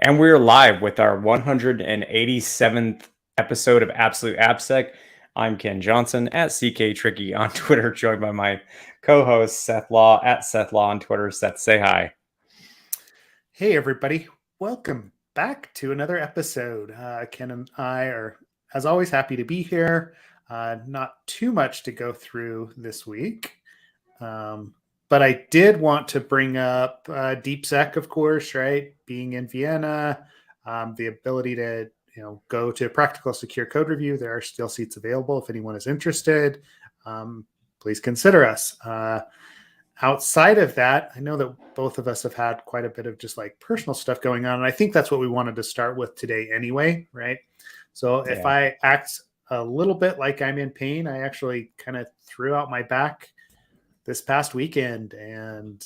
And we're live with our 187th episode of Absolute AppSec. I'm Ken Johnson at CK Tricky on Twitter, joined by my co-host Seth Law at Seth Law on Twitter. Seth, say hi. Hey, everybody. Welcome back to another episode. Ken and I are, as always, happy to be here. Not too much to go through this week. But I did want to bring up DeepSec, of course, right? Being in Vienna, the ability to go to practical secure code review. There are still seats available if anyone is interested. Please consider us. Outside of that, I know that both of us have had quite a bit of just like personal stuff going on. And I think that's what we wanted to start with today anyway, right? So if Yeah. I act a little bit like I'm in pain, I actually kind of threw out my back this past weekend. And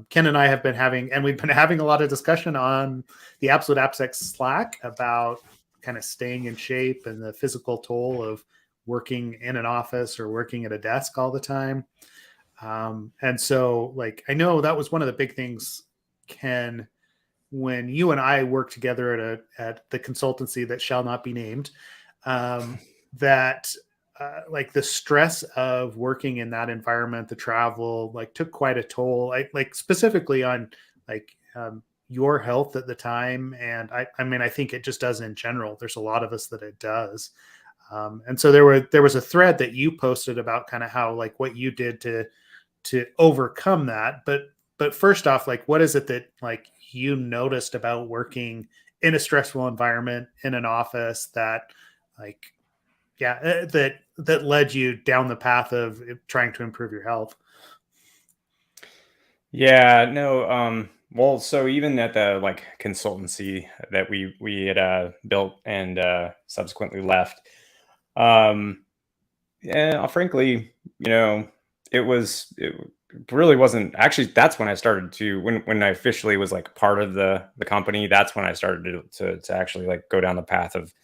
Ken and I have been having, and we've been having a lot of discussion on the Absolute AppSec Slack about kind of staying in shape and the physical toll of working in an office or working at a desk all the time. And so, like, I know that was one of the big things, Ken, when you and I worked together at the consultancy that shall not be named, that like the stress of working in that environment, the travel, like took quite a toll. Like specifically on like your health at the time, and I mean, I think it just does in general. There's a lot of us that it does. And so there was a thread that you posted about kind of how like what you did to overcome that. But first off, like what is it that like you noticed about working in a stressful environment in an office that like that led you down the path of trying to improve your health? Yeah, no, well, so even at the like consultancy that we had built and subsequently left, um, yeah, frankly, it really wasn't actually. That's when I started to when I officially was like part of the company. That's when I started to actually like go down the path of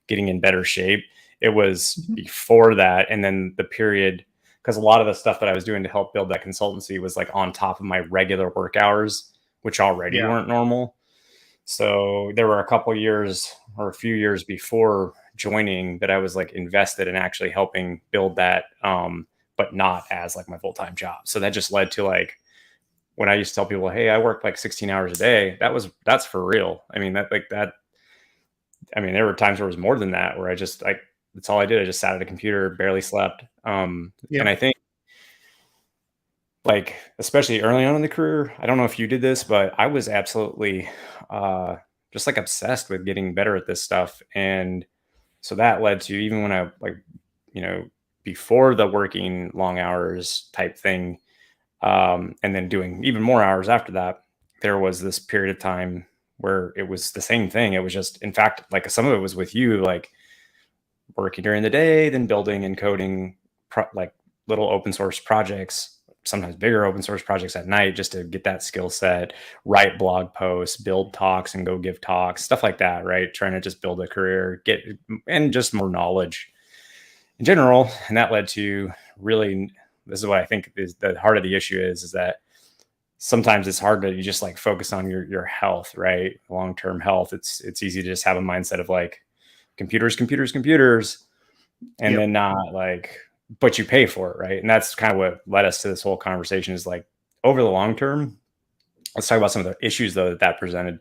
getting in better shape. It was Mhm. before that, and then the period, because a lot of the stuff that I was doing to help build that consultancy was like on top of my regular work hours, which already Yeah. weren't normal. So there were a couple years or a few years before joining that I was like invested in actually helping build that, but not as like my full time job. So that just led to like when I used to tell people, "Hey, I work like 16 hours a day." That's for real. I mean that. I mean, there were times where it was more than that, where I just like that's all I did. I just sat at a computer, barely slept. And I Yep. think like especially early on in the career, I don't know if you did this, but I was absolutely uh just like obsessed with getting better at this stuff. And so that led to even when I like, you know, before the working long hours type thing, and then doing even more hours after that, there was this period of time where it was the same thing. It was just, in fact, like some of it was with you, like working during the day, then building and coding like little open source projects, sometimes bigger open source projects at night just to get that skill set, write blog posts, build talks and go give talks, stuff like that, right? Trying to just build a career, get and just more knowledge in general. And that led to really, this is what I think is the heart of the issue is that sometimes it's hard to just like focus on your health, right? Long-term health. It's easy to just have a mindset of like computers, computers, computers, and Yep. then not like, but you pay for it, right? And that's kind of what led us to this whole conversation is like over the long term. Let's talk about some of the issues though that presented.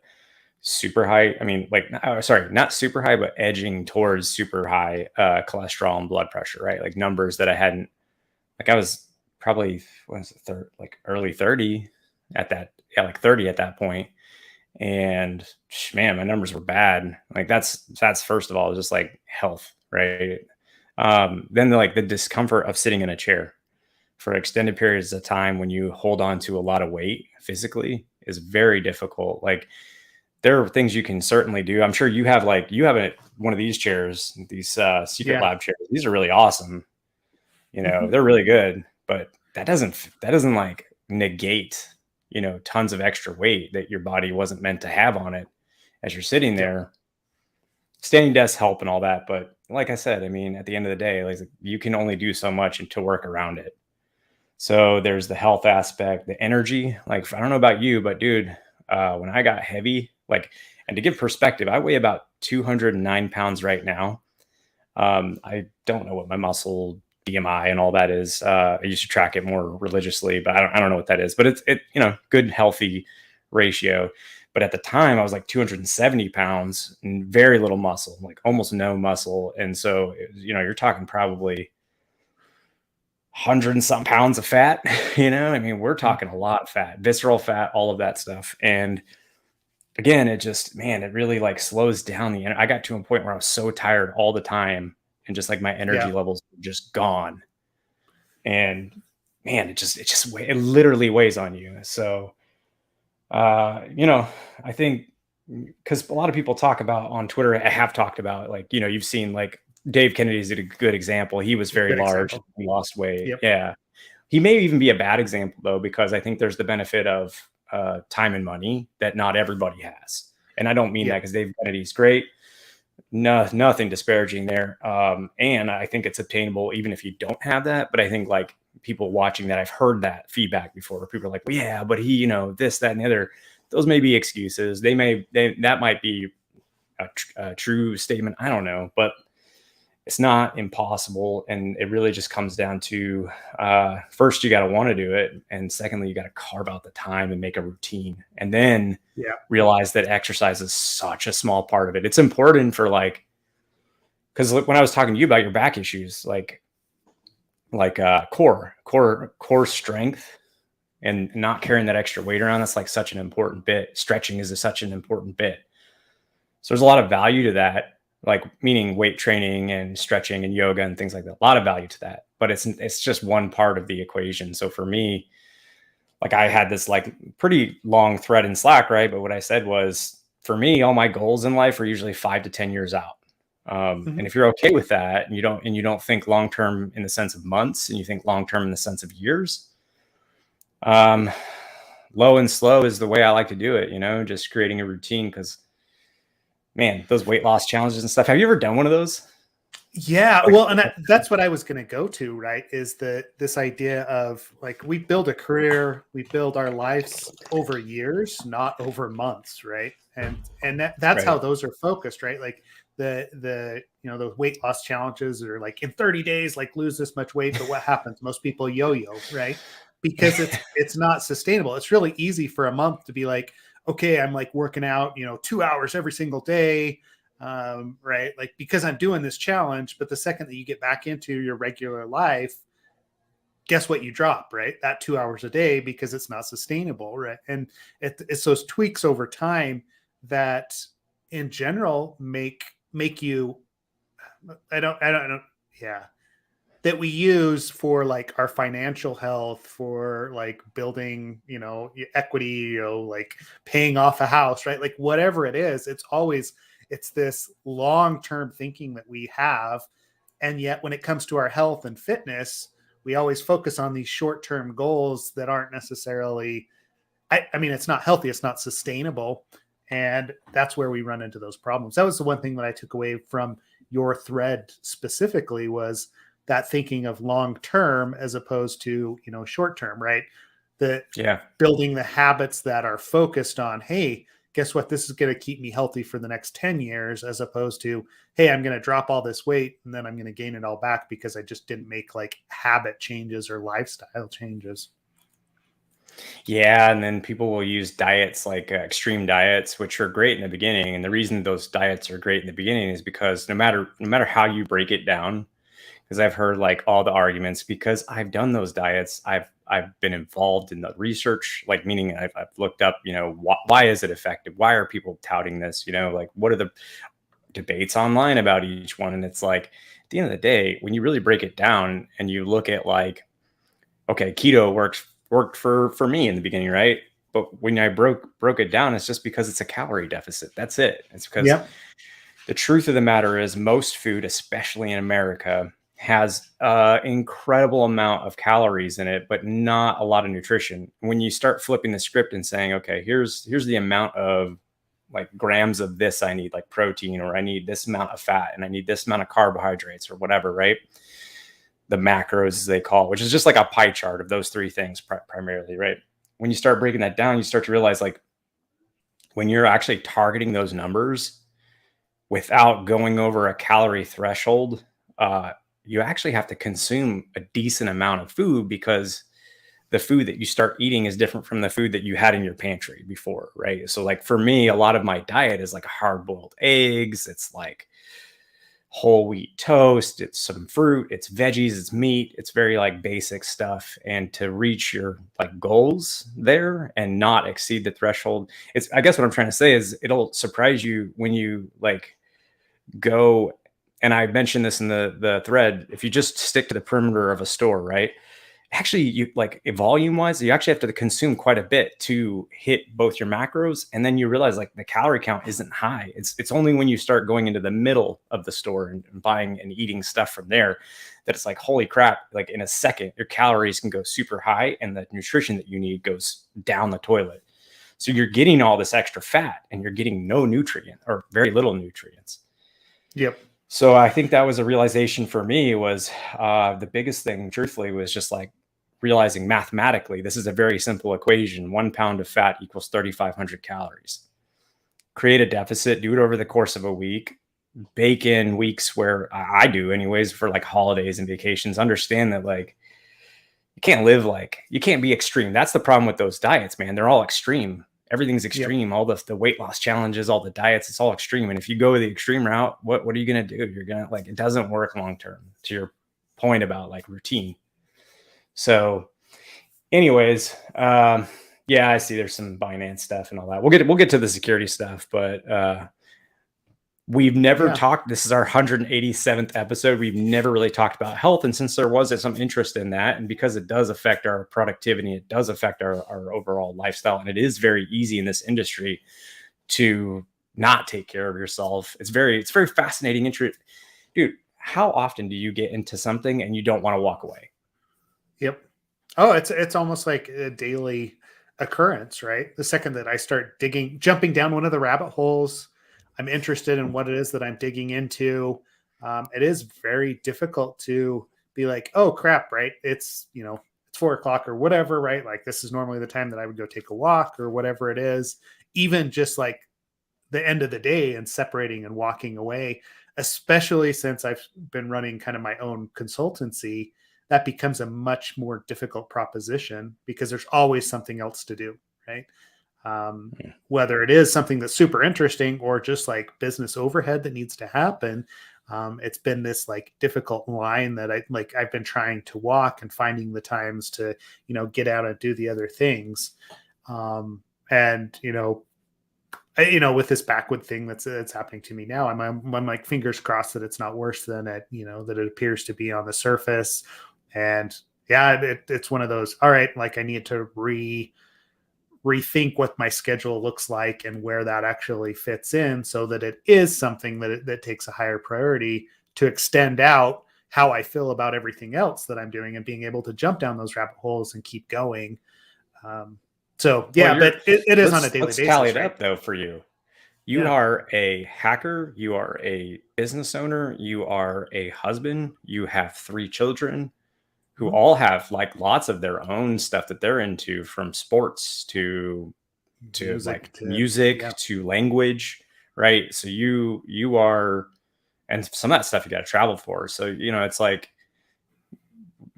Super high. I mean, like, sorry, not super high, but edging towards super high cholesterol and blood pressure, right? Like numbers that I hadn't. Like I was probably what was it, like early 30 at that, yeah, like 30 at that point, and man, my numbers were bad. Like that's first of all just like health, right? Then like the discomfort of sitting in a chair for extended periods of time when you hold on to a lot of weight physically is very difficult. Like there are things you can certainly do. I'm sure you have one of these chairs, these secret Yeah. lab chairs. These are really awesome. Mhm. They're really good, but that doesn't like negate, tons of extra weight that your body wasn't meant to have on it as you're sitting Yep. there. Standing desks help and all that, but like I said, I mean, at the end of the day, like you can only do so much and to work around it. So there's the health aspect, the energy. Like I don't know about you, but dude, when I got heavy, like, and to give perspective, I weigh about 209 pounds right now. I don't know what my muscle BMI and all that is. I used to track it more religiously, but I don't know what that is, but it's good, healthy ratio. But at the time I was like 270 pounds and very little muscle, like almost no muscle. And so, you're talking probably 100 and some pounds of fat, I mean, we're talking a lot of fat, visceral fat, all of that stuff. And again, it just, man, it really like slows down I got to a point where I was so tired all the time and just like my energy levels were just gone. And man, it literally weighs on you. So, I think because a lot of people talk about on Twitter, I have talked about like, you've seen like Dave Kennedy's a good example. He was very large, he lost weight. Yep. Yeah. He may even be a bad example though, because I think there's the benefit of time and money that not everybody has. And I don't mean that because Dave Kennedy's great. No, nothing disparaging there. And I think it's obtainable even if you don't have that. But I think like people watching that, I've heard that feedback before where people are like, well, yeah, but he, this, that, and the other. Those may be excuses. That might be a true statement. I don't know, but it's not impossible. And it really just comes down to, first, you got to want to do it. And secondly, you got to carve out the time and make a routine. And then realize that exercise is such a small part of it. It's important for like, because when I was talking to you about your back issues, like core strength and not carrying that extra weight around, that's like such an important bit. Stretching is such an important bit. So there's a lot of value to that, like meaning weight training and stretching and yoga and things like that. A lot of value to that, but it's just one part of the equation. So for me, like I had this like pretty long thread in Slack, right? But what I said was, for me, all my goals in life are usually 5 to 10 years out. And if you're okay with that, and you don't think long term in the sense of months, and you think long term in the sense of years, low and slow is the way I like to do it. Just creating a routine. Because man, those weight loss challenges and stuff. Have you ever done one of those? Yeah, well, and that's what I was going to go to, right? Is this idea of like, we build a career, we build our lives over years, not over months, right? And that's how those are focused, right? Like the weight loss challenges are like, in 30 days, like lose this much weight. But what happens? Most people yo-yo, right? Because it's not sustainable. It's really easy for a month to be like, okay, I'm like working out, 2 hours every single day. Right? Like, because I'm doing this challenge, but the second that you get back into your regular life, guess what? You drop, right? That 2 hours a day, because it's not sustainable, right? And it's those tweaks over time that in general make you, that we use for like our financial health, for like building, equity, like paying off a house, right? Like whatever it is, it's this long-term thinking that we have. And yet when it comes to our health and fitness, we always focus on these short-term goals that aren't necessarily, I mean, it's not healthy, it's not sustainable. And that's where we run into those problems. That was the one thing that I took away from your thread specifically, was that thinking of long-term as opposed to, short-term, right? Building the habits that are focused on, hey, guess what? This is going to keep me healthy for the next 10 years, as opposed to, hey, I'm going to drop all this weight and then I'm going to gain it all back because I just didn't make like habit changes or lifestyle changes. Yeah. And then people will use diets like extreme diets, which are great in the beginning. And the reason those diets are great in the beginning is because no matter how you break it down, because I've heard like all the arguments, because I've done those diets. I've been involved in the research, like meaning I've looked up, why is it effective? Why are people touting this? Like what are the debates online about each one? And it's like, at the end of the day, when you really break it down and you look at like, okay, keto worked for me in the beginning, right? But when I broke it down, it's just because it's a calorie deficit. That's it. It's because the truth of the matter is most food, especially in America, has an incredible amount of calories in it, but not a lot of nutrition. When you start flipping the script and saying, okay, here's the amount of like grams of this I need, like protein, or I need this amount of fat, and I need this amount of carbohydrates, or whatever, right? The macros, as they call it, which is just like a pie chart of those three things primarily, right? When you start breaking that down, you start to realize like when you're actually targeting those numbers without going over a calorie threshold, you actually have to consume a decent amount of food, because the food that you start eating is different from the food that you had in your pantry before, right? So like for me, a lot of my diet is like hard boiled eggs. It's like whole wheat toast, it's some fruit, it's veggies, it's meat, it's very like basic stuff. And to reach your like goals there and not exceed the threshold, it's, I guess what I'm trying to say is it'll surprise you when you like go, and I mentioned this in the thread, if you just stick to the perimeter of a store, right? Actually, you like volume wise, you actually have to consume quite a bit to hit both your macros. And then you realize like the calorie count isn't high. It's only when you start going into the middle of the store and buying and eating stuff from there that it's like, holy crap, like in a second, your calories can go super high and the nutrition that you need goes down the toilet. So you're getting all this extra fat and you're getting no nutrient or very little nutrients. Yep. So I think that was a realization for me, was the biggest thing, truthfully, was just like realizing mathematically, this is a very simple equation. 1 pound of fat equals 3,500 calories. Create a deficit, do it over the course of a week, bake in weeks where I do anyways, for like holidays and vacations. Understand that like, you can't live like, you can't be extreme. That's the problem with those diets, man. They're all extreme. Everything's extreme. Yep. All the weight loss challenges, all the diets, it's all extreme. And if you go the extreme route, what are you going to do? You're going to like, it doesn't work long-term, to your point about like routine. So anyways, yeah, I see there's some Binance stuff and all that. We'll get to the security stuff, but we've never talked. This is our 187th episode. We've never really talked about health. And since there was some interest in that, and because it does affect our productivity, it does affect our overall lifestyle. And it is very easy in this industry to not take care of yourself. It's very fascinating. Dude, how often do you get into something and you don't want to walk away? Yep. Oh, it's almost like a daily occurrence, right? The second that I start jumping down one of the rabbit holes, I'm interested in what it is that I'm digging into. It is very difficult to be like, oh crap, right? It's 4 o'clock or whatever, right? Like this is normally the time that I would go take a walk or whatever it is. Even just like the end of the day and separating and walking away, especially since I've been running kind of my own consultancy, that becomes a much more difficult proposition because there's always something else to do, right? Whether it is something that's super interesting or just like business overhead that needs to happen. It's been this like difficult line that I've been trying to walk and finding the times to, get out and do the other things. And, with this backward thing that's happening to me now, I'm like fingers crossed that it's not worse than that it appears to be on the surface. And yeah, it's one of those, all right, like I need to rethink what my schedule looks like and where that actually fits in so that it is something that takes a higher priority to extend out how I feel about everything else that I'm doing and being able to jump down those rabbit holes and keep going. So yeah, but it is on a daily basis. Let's tally it up though for you. You are a hacker. You are a business owner. You are a husband. You have 3 children who all have like lots of their own stuff that they're into, from sports to music to language, right? So you are, and some of that stuff you got to travel for. So, it's like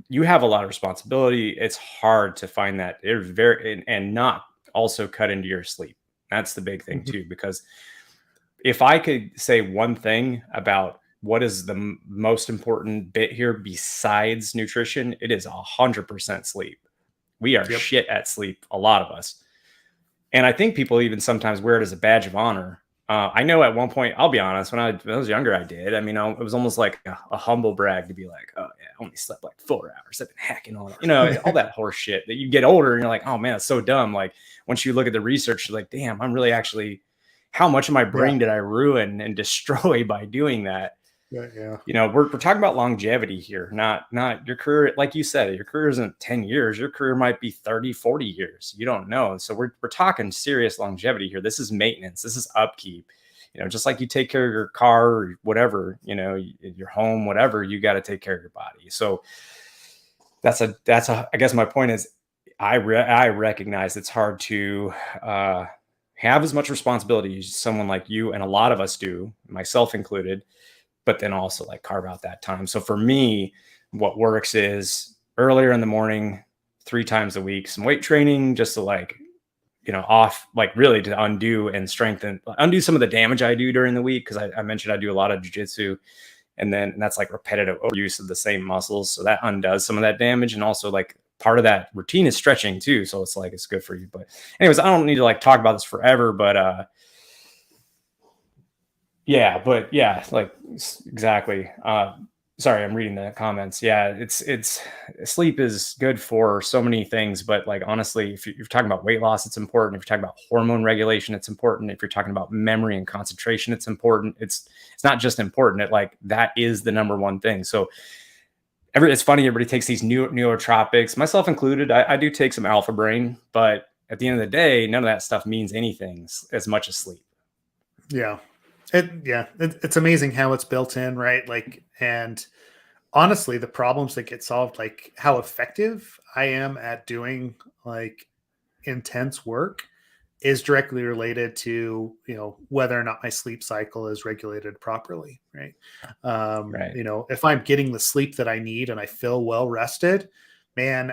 you have a lot of responsibility. It's hard to find that. It's very, and not also cut into your sleep. That's the big thing too, because if I could say one thing about what is the most important bit here besides nutrition, it is 100% sleep. We are shit at sleep, a lot of us. And I think people even sometimes wear it as a badge of honor. I know at one point, I'll be honest, when I was younger, I did. I mean, it was almost like a humble brag to be like, oh yeah, I only slept like 4 hours. I've been hacking all that, all that horse shit that you get older and you're like, oh man, it's so dumb. Like once you look at the research, you're like, damn, I'm really actually, how much of my brain did I ruin and destroy by doing that? Yeah. We're talking about longevity here, not your career. Like you said, your career isn't 10 years. Your career might be 30, 40 years. You don't know. So we're talking serious longevity here. This is maintenance. This is upkeep. Just like you take care of your car or whatever, your home, whatever, you got to take care of your body. So that's I guess my point is I recognize it's hard to have as much responsibility as someone like you and a lot of us do, myself included, but then also like carve out that time. So for me, what works is earlier in the morning, 3 times a week, some weight training, just to like, off, like really to undo some of the damage I do during the week. Cause I mentioned I do a lot of jujitsu, and that's like repetitive overuse of the same muscles. So that undoes some of that damage. And also like part of that routine is stretching too. So it's like, it's good for you. But anyways, I don't need to like talk about this forever, but yeah, like exactly. Sorry, I'm reading the comments. Yeah, it's sleep is good for so many things, but like honestly, if you're talking about weight loss, it's important. If you're talking about hormone regulation, it's important. If you're talking about memory and concentration, it's important. It's not just important. That is the number one thing. So it's funny, everybody takes these neurotropics, myself included. I do take some alpha brain, but at the end of the day, none of that stuff means anything as much as sleep. Yeah. It's amazing how it's built in, right? Like, and honestly, the problems that get solved, like how effective I am at doing like intense work, is directly related to, whether or not my sleep cycle is regulated properly, right? Right. If I'm getting the sleep that I need and I feel well rested, man,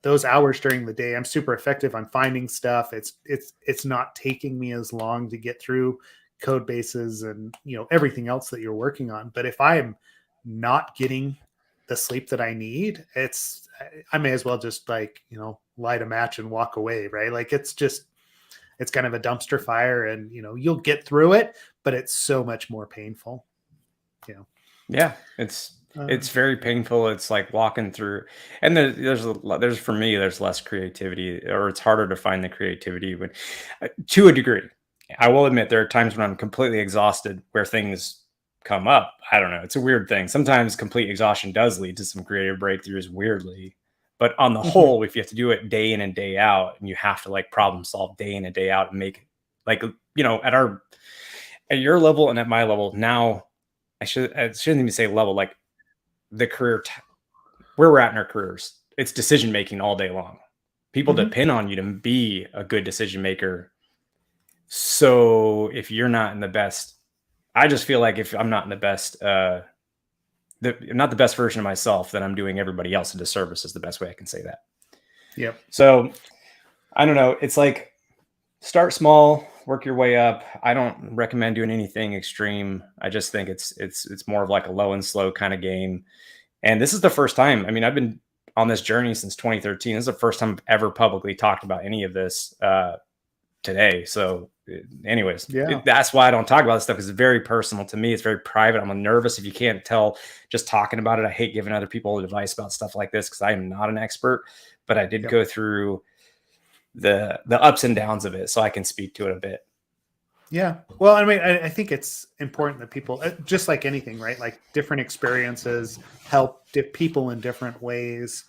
those hours during the day, I'm super effective. I'm finding stuff. It's not taking me as long to get through code bases and everything else that you're working on. But if I am not getting the sleep that I need, I may as well just light a match and walk away, right? Like it's kind of a dumpster fire, and you'll get through it, but it's so much more painful. Yeah, it's very painful. It's like walking through, and there's for me, there's less creativity, or it's harder to find the creativity when, to a degree. I will admit there are times when I'm completely exhausted where things come up. I don't know. It's a weird thing. Sometimes complete exhaustion does lead to some creative breakthroughs, weirdly. But on the whole, if you have to do it day in and day out, and you have to like problem solve day in and day out and make like, at your level and at my level now, I shouldn't even say level, like the career, where we're at in our careers, it's decision making all day long. People depend on you to be a good decision maker. So if you're not in the best, I just feel like if I'm not in the best, not the best version of myself, then I'm doing everybody else a disservice, is the best way I can say that. Yep. So I don't know. It's like, start small, work your way up. I don't recommend doing anything extreme. I just think it's more of like a low and slow kind of game. And this is the first time. I mean, I've been on this journey since 2013. This is the first time I've ever publicly talked about any of this today. So anyways, that's why I don't talk about this stuff, because it's very personal to me. It's very private. I'm nervous, if you can't tell, just talking about it. I hate giving other people advice about stuff like this because I am not an expert, but I did go through the ups and downs of it, so I can speak to it a bit. Yeah. Well, I mean, I think it's important that people, just like anything, right? Like different experiences help people in different ways.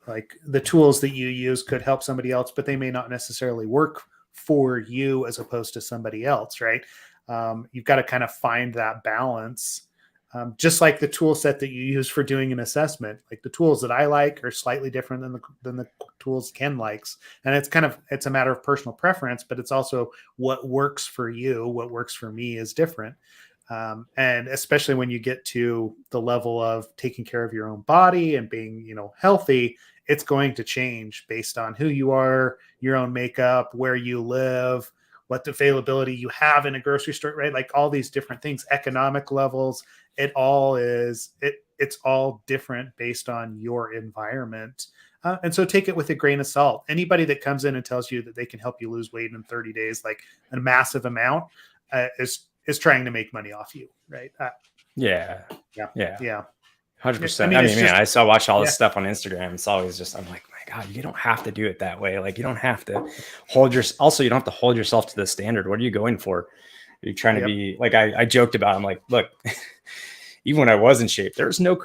Like the tools that you use could help somebody else, but they may not necessarily work for you as opposed to somebody else, right? You've got to kind of find that balance. Just like the tool set that you use for doing an assessment, like the tools that I like are slightly different than the tools Ken likes. And it's a matter of personal preference, but it's also what works for you. What works for me is different. And especially when you get to the level of taking care of your own body and being, healthy, it's going to change based on who you are, your own makeup, where you live, what availability you have in a grocery store, right? Like all these different things, economic levels, it's all different based on your environment. And so take it with a grain of salt. Anybody that comes in and tells you that they can help you lose weight in 30 days, like a massive amount, is trying to make money off you, right? Yeah. 100%. I mean, man, I watch all this stuff on Instagram. It's always just, I'm like, my God, you don't have to do it that way. Like, you don't have to you don't have to hold yourself to the standard. What are you going for? Are you trying to be like, I joked about, I'm like, look, even when I was in shape, there's no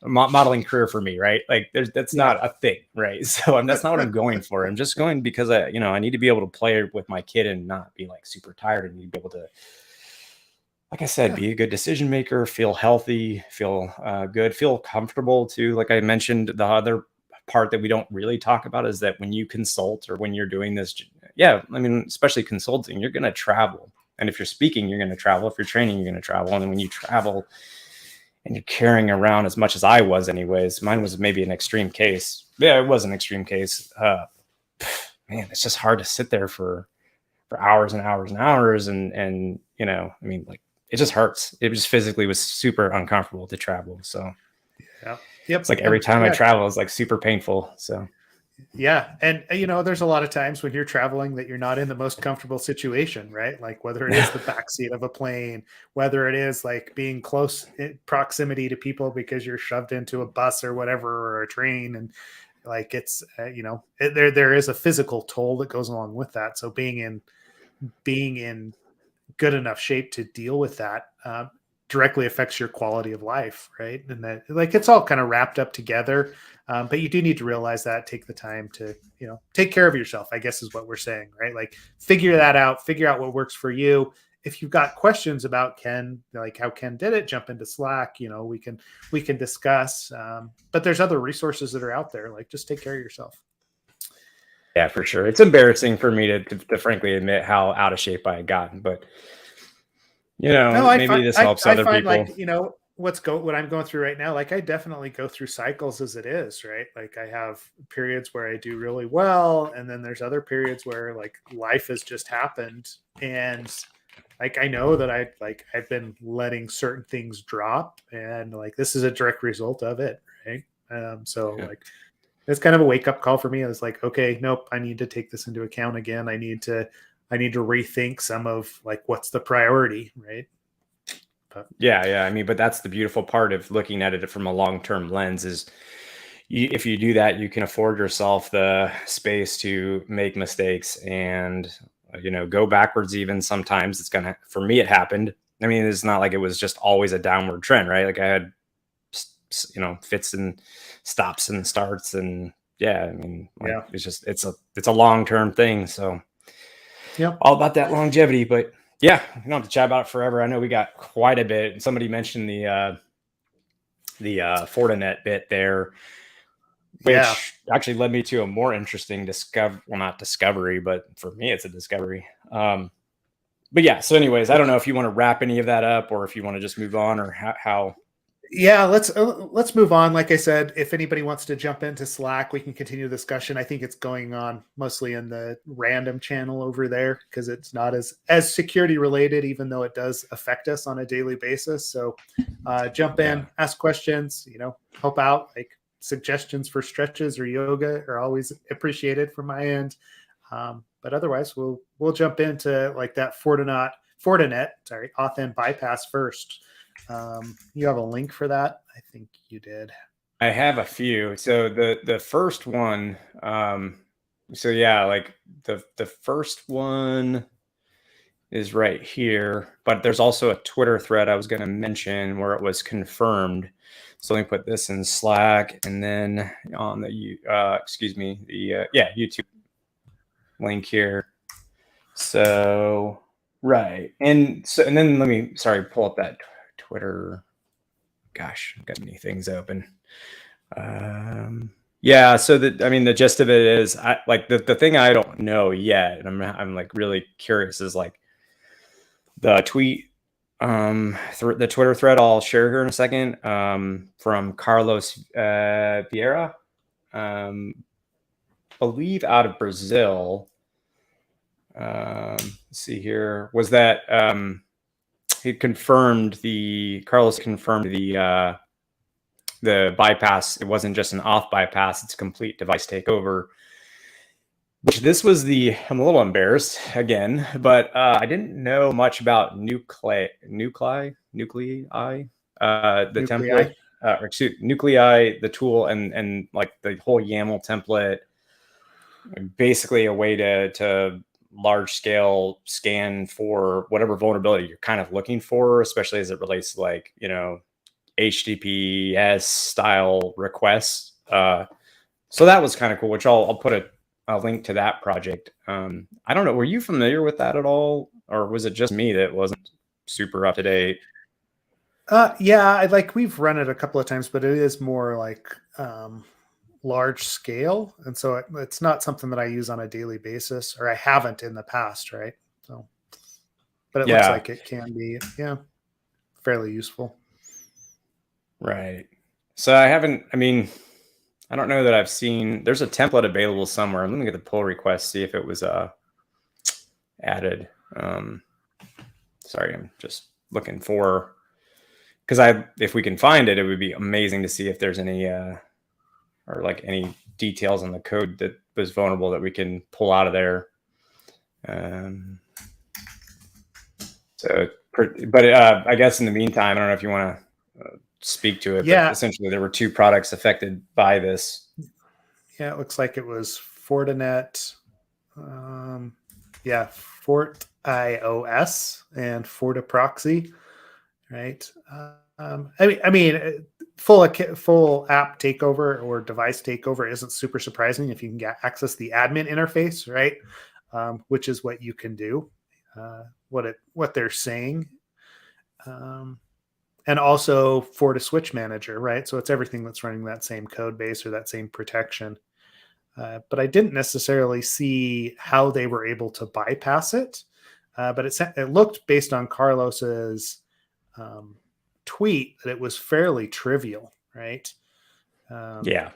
modeling career for me, right? Like that's not a thing, right? So that's not what I'm going for. I'm just going because I need to be able to play with my kid and not be like super tired, and need to be able to, like I said, be a good decision maker, feel healthy, feel good, feel comfortable too. Like I mentioned, the other part that we don't really talk about is that when you consult or when you're doing this yeah, I mean, especially consulting, you're going to travel. And if you're speaking, you're going to travel. If you're training, you're going to travel. And then when you travel and you're carrying around as much as I was anyways, mine was maybe an extreme case. Yeah, it was an extreme case. Man, it's just hard to sit there for hours and hours and hours. And, you know, I mean, like, it just hurts. It just physically was super uncomfortable to travel. So Yeah. Yep. it's like every time I travel, it's like super painful. So yeah. And, you know, there's a lot of times when you're traveling that you're not in the most comfortable situation, right? Like whether it is the backseat of a plane, whether it is like being close in proximity to people because you're shoved into a bus or whatever, or a train. And like, it's, you know, there is a physical toll that goes along with that. So being in good enough shape to deal with that, directly affects your quality of life, right? And that, like, it's all kind of wrapped up together. But you do need to realize that, take the time to, you know, take care of yourself, I guess is what we're saying, right? Like figure that out, figure out what works for you. If you've got questions about Ken, like how Ken did it, jump into Slack, you know, we can discuss. But there's other resources that are out there. Like just take care of yourself. yeah, for sure. It's embarrassing for me to frankly admit how out of shape I had gotten, but you know, No, maybe this helps other find people. like, you know, what I'm going through right now. Like I definitely go through cycles as it is, right? Like I have periods where I do really well, and then there's other periods where like life has just happened, and like I know that I've been letting certain things drop, and like this is a direct result of it, right? So Yeah. like it's kind of a wake up call for me. I was like, okay, nope, I need to take this into account again. I need to rethink some of like what's the priority, right? But Yeah. I mean, but that's the beautiful part of looking at it from a long-term lens is if you do that, you can afford yourself the space to make mistakes and, you know, go backwards. Even sometimes it's going to, for me, it happened. I mean, it's not like it was just always a downward trend, right? Like I had, you know, fits and stops and starts. And yeah, I mean, like yeah, it's a long-term thing. So yeah, all about that longevity, but yeah, we don't have to chat about it forever. I know we got quite a bit. Somebody mentioned the Fortinet bit there, yeah. which actually led me to a more interesting not discovery, but for me, it's a discovery. But yeah, so anyways, I don't know if you want to wrap any of that up or if you want to just move on or how. Yeah, let's move on. Like I said, if anybody wants to jump into Slack, we can continue the discussion. I think it's going on mostly in the random channel over there because it's not as security related, even though it does affect us on a daily basis. So jump in, Yeah. ask questions, you know, help out. Like suggestions for stretches or yoga are always appreciated from my end. But otherwise, we'll jump into like that Fortinet, auth bypass first. You have a link for that? I think you did. I have a few. So the first one, so yeah, like the first one is right here, but there's also a Twitter thread I was going to mention where it was confirmed. So let me put this in Slack and then on the YouTube link here. So right, and then pull up that Twitter. Gosh, I've got many things open. Yeah, so the gist of it is I like the thing I don't know yet, and I'm like really curious is like the tweet, the Twitter thread I'll share here in a second, from Carlos Vieira, believe out of Brazil. Let's see here, was that Carlos confirmed the bypass. It wasn't just an auth bypass; it's a complete device takeover. Which this was I'm a little embarrassed again, but I didn't know much about nuclei, the Nuclei. template, nuclei, the tool, and like the whole YAML template, basically a way to large scale scan for whatever vulnerability you're kind of looking for, especially as it relates to like, you know, HTTPS style requests. So that was kind of cool, which I'll put a link to that project. I don't know. Were you familiar with that at all? Or was it just me that wasn't super up to date? Yeah, we've run it a couple of times, but it is more like large scale, and so it's not something that I use on a daily basis, or I haven't in the past, right? So, but it looks like it can be, fairly useful. Right. So I don't know that I've seen, there's a template available somewhere. Let me get the pull request, see if it was added. Sorry, I'm just looking for, because if we can find it, it would be amazing to see if there's any or like any details on the code that was vulnerable that we can pull out of there. I guess in the meantime, I don't know if you want to speak to it, but essentially there were 2 products affected by this. Yeah, it looks like it was Fortinet, FortIOS and FortiProxy, right? Full app takeover or device takeover isn't super surprising if you can access the admin interface, right? Which is what you can do, what they're saying. And also FortiSwitch Manager, right? So it's everything that's running that same code base or that same protection. But I didn't necessarily see how they were able to bypass it. But it looked, based on Carlos's tweet, that it was fairly trivial, right? Yeah.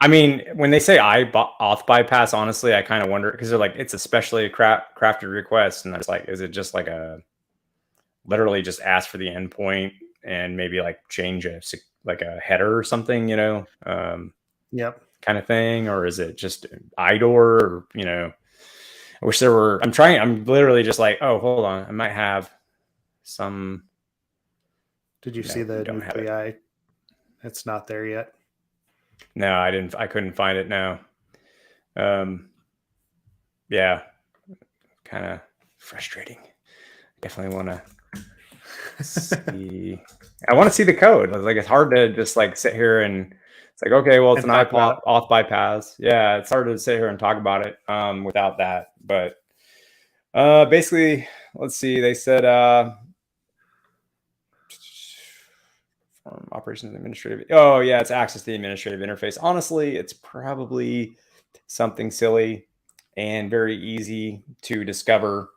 I mean, when they say auth bypass, honestly, I kind of wonder, because they're like, it's a specially crafted request, and it's like, is it just like literally just ask for the endpoint and maybe like change a header or something, kind of thing, or is it just IDOR, or I wish there were. I'm literally just like, oh, hold on, I might have some. Did you see the nuclei? It's not there yet. No, I didn't. I couldn't find it now. Yeah, kind of frustrating. Definitely want to see. I want to see the code. Like, it's hard to just like sit here and it's like, okay, well, it's an auth bypass. Yeah, it's hard to sit here and talk about it without that. But basically, let's see. They said operations administrative. Oh yeah, it's access to the administrative interface. Honestly, it's probably something silly and very easy to discover.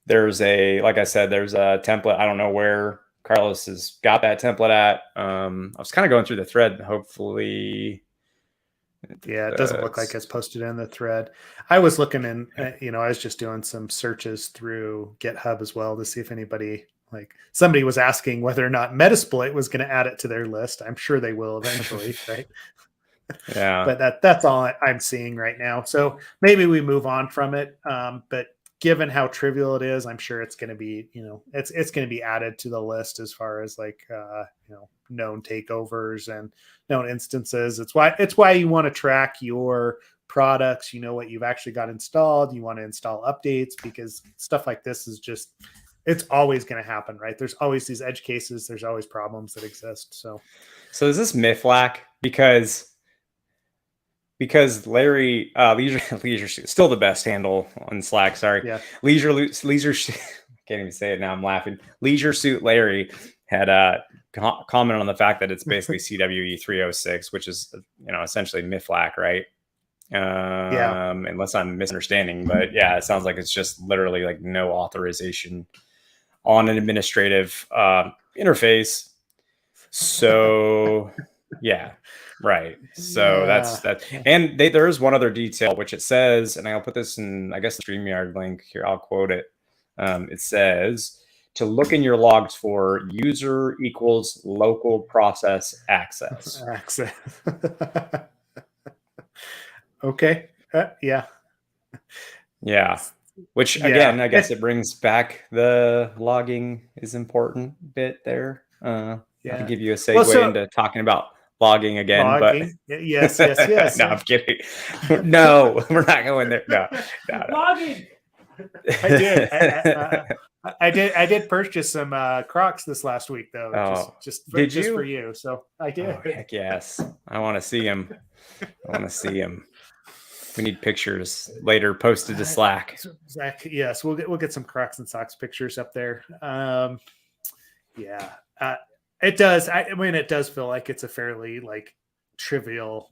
Like I said, there's a template. I don't know where Carlos has got that template at. I was kind of going through the thread. Hopefully, yeah, it doesn't look like it's posted in the thread. I was looking in, I was just doing some searches through GitHub as well to see if anybody, like somebody was asking whether or not Metasploit was going to add it to their list. I'm sure they will eventually, right? Yeah. But that's all I'm seeing right now. So maybe we move on from it. But given how trivial it is, I'm sure it's going to be, it's going to be added to the list as far as like, known takeovers and known instances. It's why you want to track your products, what you've actually got installed. You want to install updates, because stuff like this is just, it's always going to happen, right? There's always these edge cases. There's always problems that exist. So is this Miflac? Because Larry, Leisure Suit, still the best handle on Slack. Sorry. Yeah. Leisure can't even say it now. I'm laughing. Leisure Suit Larry had commented on the fact that it's basically CWE 306, which is, essentially Miflac, right? Unless I'm misunderstanding, but yeah, it sounds like it's just literally like no authorization on an administrative interface. So yeah. Right. So that's that. And there is one other detail, which it says, and I'll put this in, I guess, the StreamYard link here. I'll quote it. It says to look in your logs for user equals local process access. Okay. Yeah. Yeah. Which again, I guess it brings back the logging is important bit there. To give you a segue into talking about logging again, but yes. No, I'm kidding. No, we're not going there. No. Logging. I did purchase some Crocs this last week, though. Just for you. So I did. Oh, heck yes. I want to see them. We need pictures later posted to Slack. Zach, yes, we'll get some Crocs and socks pictures up there. It does. It does feel like it's a fairly like trivial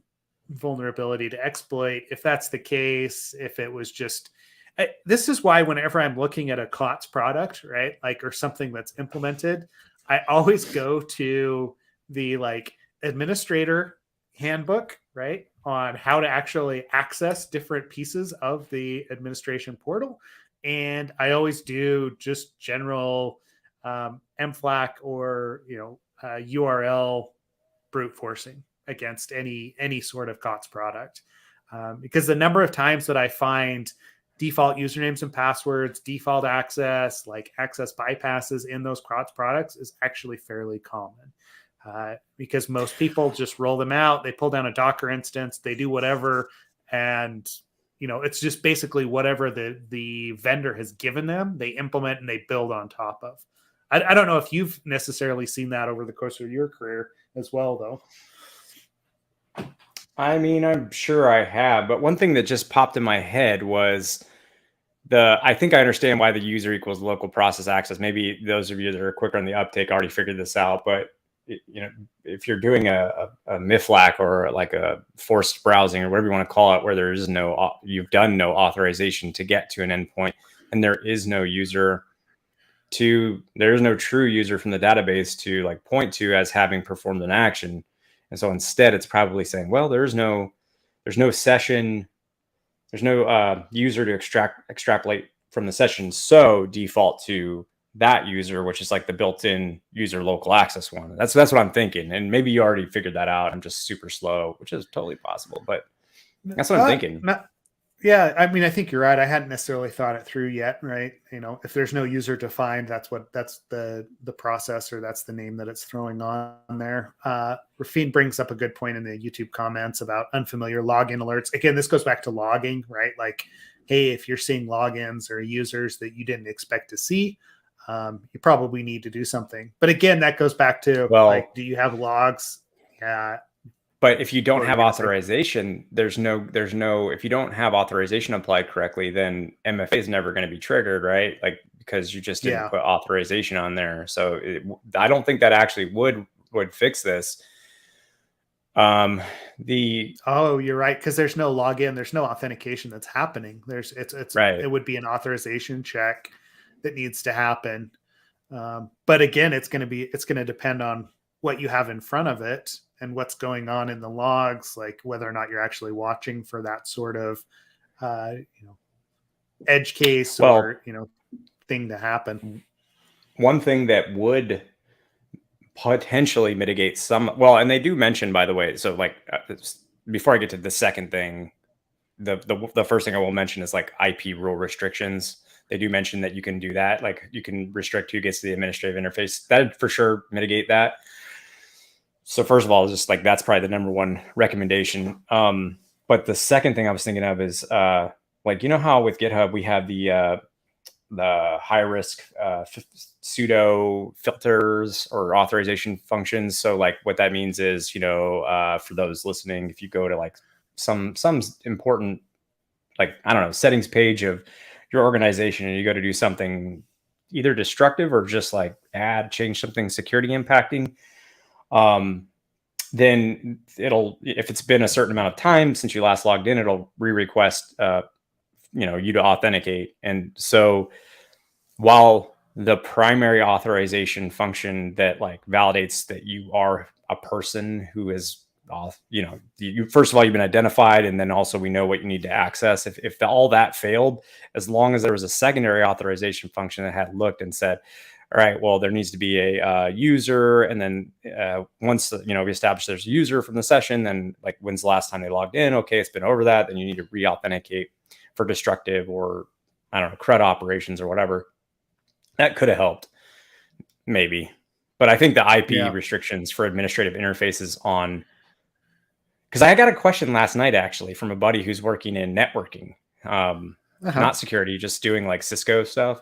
vulnerability to exploit. If that's the case, if it was just, this is why whenever I'm looking at a COTS product, right, like, or something that's implemented, I always go to the like administrator handbook, right, on how to actually access different pieces of the administration portal. And I always do just general MFLAC or, URL brute forcing against any sort of COTS product. Because the number of times that I find default usernames and passwords, default access, like access bypasses in those COTS products is actually fairly common. Because most people just roll them out, they pull down a Docker instance, they do whatever, and it's just basically whatever the vendor has given them, they implement and they build on top of. I don't know if you've necessarily seen that over the course of your career as well, though. I mean, I'm sure I have, but one thing that just popped in my head was I think I understand why the user equals local process access. Maybe those of you that are quicker on the uptake already figured this out, but if you're doing a MIFLAC or like a forced browsing or whatever you want to call it, where there is you've done no authorization to get to an endpoint, and there is no true user from the database to like point to as having performed an action. And so instead it's probably saying, well, there's no session, there's no user to extrapolate from the session. So default to that user, which is like the built-in user local access one. That's what I'm thinking. And maybe you already figured that out. I'm just super slow, which is totally possible, but that's what I'm thinking. Yeah, I mean, I think you're right. I hadn't necessarily thought it through yet, right? If there's no user defined, that's the process, or that's the name that it's throwing on there. Rafine brings up a good point in the YouTube comments about unfamiliar login alerts. Again, this goes back to logging, right? Like, hey, if you're seeing logins or users that you didn't expect to see, you probably need to do something. But again, that goes back to do you have logs? Yeah. But if you don't have authorization, there's no, if you don't have authorization applied correctly, then MFA is never going to be triggered, right? Like, because you just didn't put authorization on there. So I don't think that actually would fix this. You're right. Because there's no login, there's no authentication that's happening. It's right. It would be an authorization check that needs to happen. But again, it's going to depend on what you have in front of it and what's going on in the logs, like whether or not you're actually watching for that sort of, edge case or, thing to happen. One thing that would potentially mitigate some, and they do mention, by the way, so like before I get to the second thing, the first thing I will mention is like IP rule restrictions. They do mention that you can do that. Like you can restrict who gets to the administrative interface. That'd for sure mitigate that. So first of all, just like that's probably the number one recommendation. But the second thing I was thinking of is like, how with GitHub we have the high risk pseudo filters or authorization functions. So like what that means is, for those listening, if you go to like some important, like, I don't know, settings page of your organization and you go to do something either destructive or just like change something security impacting, then if it's been a certain amount of time since you last logged in, it'll re-request, you to authenticate. And so while the primary authorization function that like validates that you are a person who is, first of all, you've been identified, and then also we know what you need to access. If all that failed, as long as there was a secondary authorization function that had looked and said, all right, well, there needs to be a user. And then once, we establish there's a user from the session, then like when's the last time they logged in? Okay, it's been over that. Then you need to re-authenticate for destructive or, I don't know, CRUD operations or whatever. That could have helped maybe. But I think the IP restrictions for administrative interfaces on, because I got a question last night actually from a buddy who's working in networking, not security, just doing like Cisco stuff.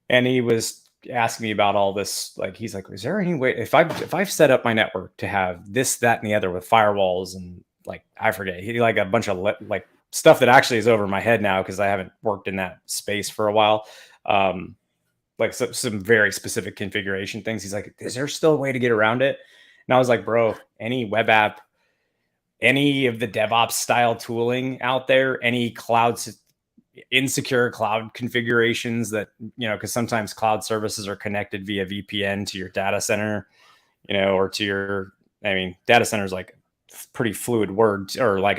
And he was asking me about all this. Like, he's like, is there any way if I've set up my network to have this, that, and the other with firewalls and like, I forget, he like a bunch of like stuff that actually is over my head now because I haven't worked in that space for a while. Like some very specific configuration things. He's like, is there still a way to get around it? And I was like, bro, any web app any of the DevOps style tooling out there, any insecure cloud configurations that, because sometimes cloud services are connected via VPN to your data center, or to your, data center is like a pretty fluid word, or like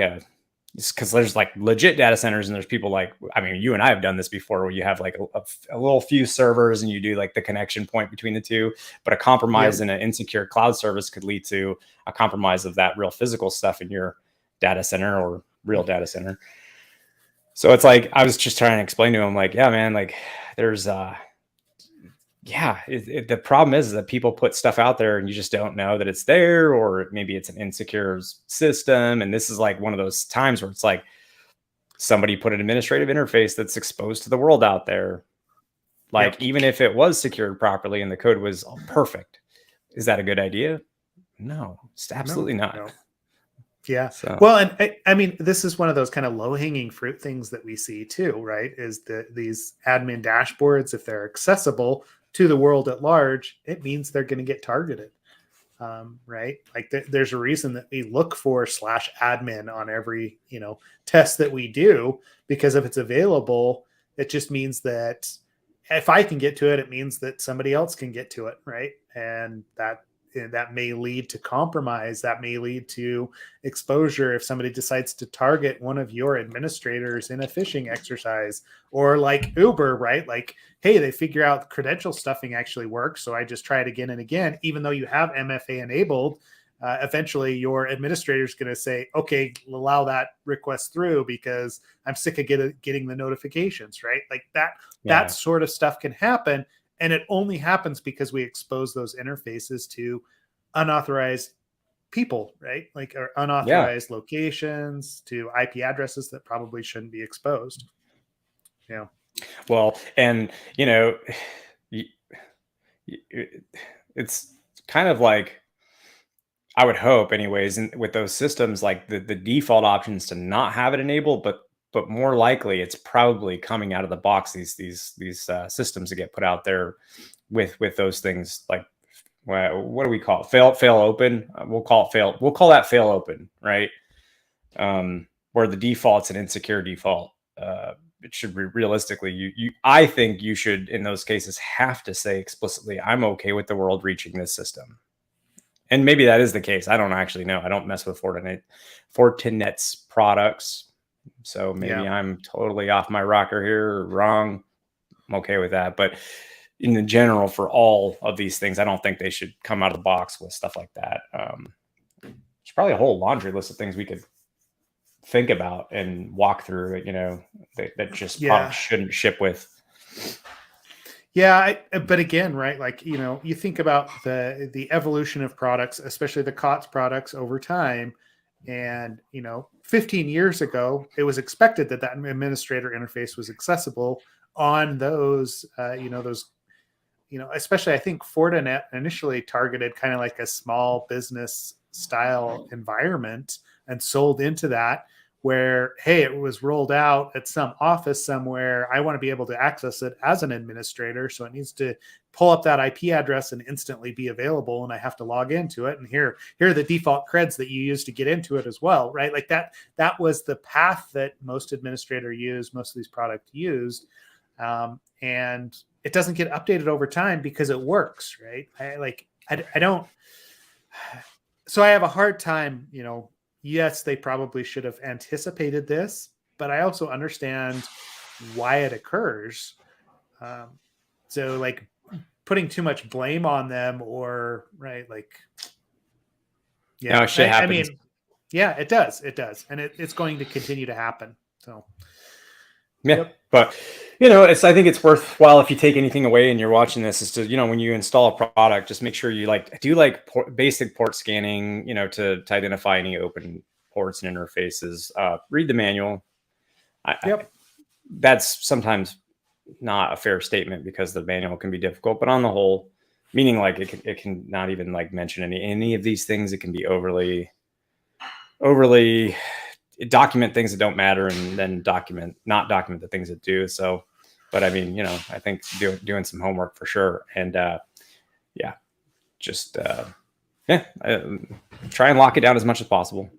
because there's like legit data centers and there's people like, you and I have done this before, where you have like a little few servers and you do like the connection point between the two, but a compromise in an insecure cloud service could lead to a compromise of that real physical stuff in your data center or real data center. So it's like, I was just trying to explain to him, like, yeah, man, like there's, the problem is that people put stuff out there and you just don't know that it's there, or maybe it's an insecure system. And this is like one of those times where it's like somebody put an administrative interface that's exposed to the world out there. Like, even if it was secured properly and the code was perfect, is that a good idea? No, it's absolutely not. No. Yeah. So. Well, and this is one of those kind of low-hanging fruit things that we see too, right? Is these admin dashboards, if they're accessible to the world at large, it means they're going to get targeted, right? Like there's a reason that we look for /admin on every, test that we do, because if it's available, it just means that if I can get to it, it means that somebody else can get to it, right? And that may lead to compromise, that may lead to exposure if somebody decides to target one of your administrators in a phishing exercise, or like Uber, right? Like, hey, they figure out credential stuffing actually works, so I just try it again and again, even though you have MFA enabled. Eventually your administrator is going to say, okay, allow that request through because I'm sick of getting the notifications, right? Like that sort of stuff can happen. And it only happens because we expose those interfaces to unauthorized people, right? Like, or unauthorized locations, to IP addresses that probably shouldn't be exposed. Yeah. Well, and, it's kind of like, I would hope anyways, with those systems, like the default options to not have it enabled, but more likely it's probably coming out of the box, these systems that get put out there with those things, like, what do we call it? Fail open. We'll call that fail open, right? Where the default's an insecure default. It should be realistically, I think you should, in those cases, have to say explicitly, I'm okay with the world reaching this system. And maybe that is the case. I don't actually know. I don't mess with Fortinet's products. So maybe I'm totally off my rocker here, or wrong. I'm okay with that. But in the general, for all of these things, I don't think they should come out of the box with stuff like that. There's probably a whole laundry list of things we could think about and walk through, that just products shouldn't ship with. Yeah, but again, right, like, you think about the evolution of products, especially the COTS products over time. And, 15 years ago, it was expected that administrator interface was accessible on those, especially I think Fortinet initially targeted kind of like a small business style environment and sold into that, where, hey, it was rolled out at some office somewhere. I want to be able to access it as an administrator. So it needs to pull up that IP address and instantly be available. And I have to log into it. And here are the default creds that you use to get into it as well, right? Like that was the path that most administrator used, most of these products used. And it doesn't get updated over time because it works, right? I don't. So I have a hard time, yes, they probably should have anticipated this, but I also understand why it occurs. So like putting too much blame on them, or right, like, shit happens. It does. And it's going to continue to happen. So but I think it's worthwhile, if you take anything away and you're watching this, is to, when you install a product, just make sure you do basic port scanning, to identify any open ports and interfaces. Read the manual. That's sometimes not a fair statement, because the manual can be difficult, but on the whole, meaning like it can not even like mention any of these things. It can be overly document things that don't matter, and then not document the things that do. So, but I think doing some homework for sure. And try and lock it down as much as possible.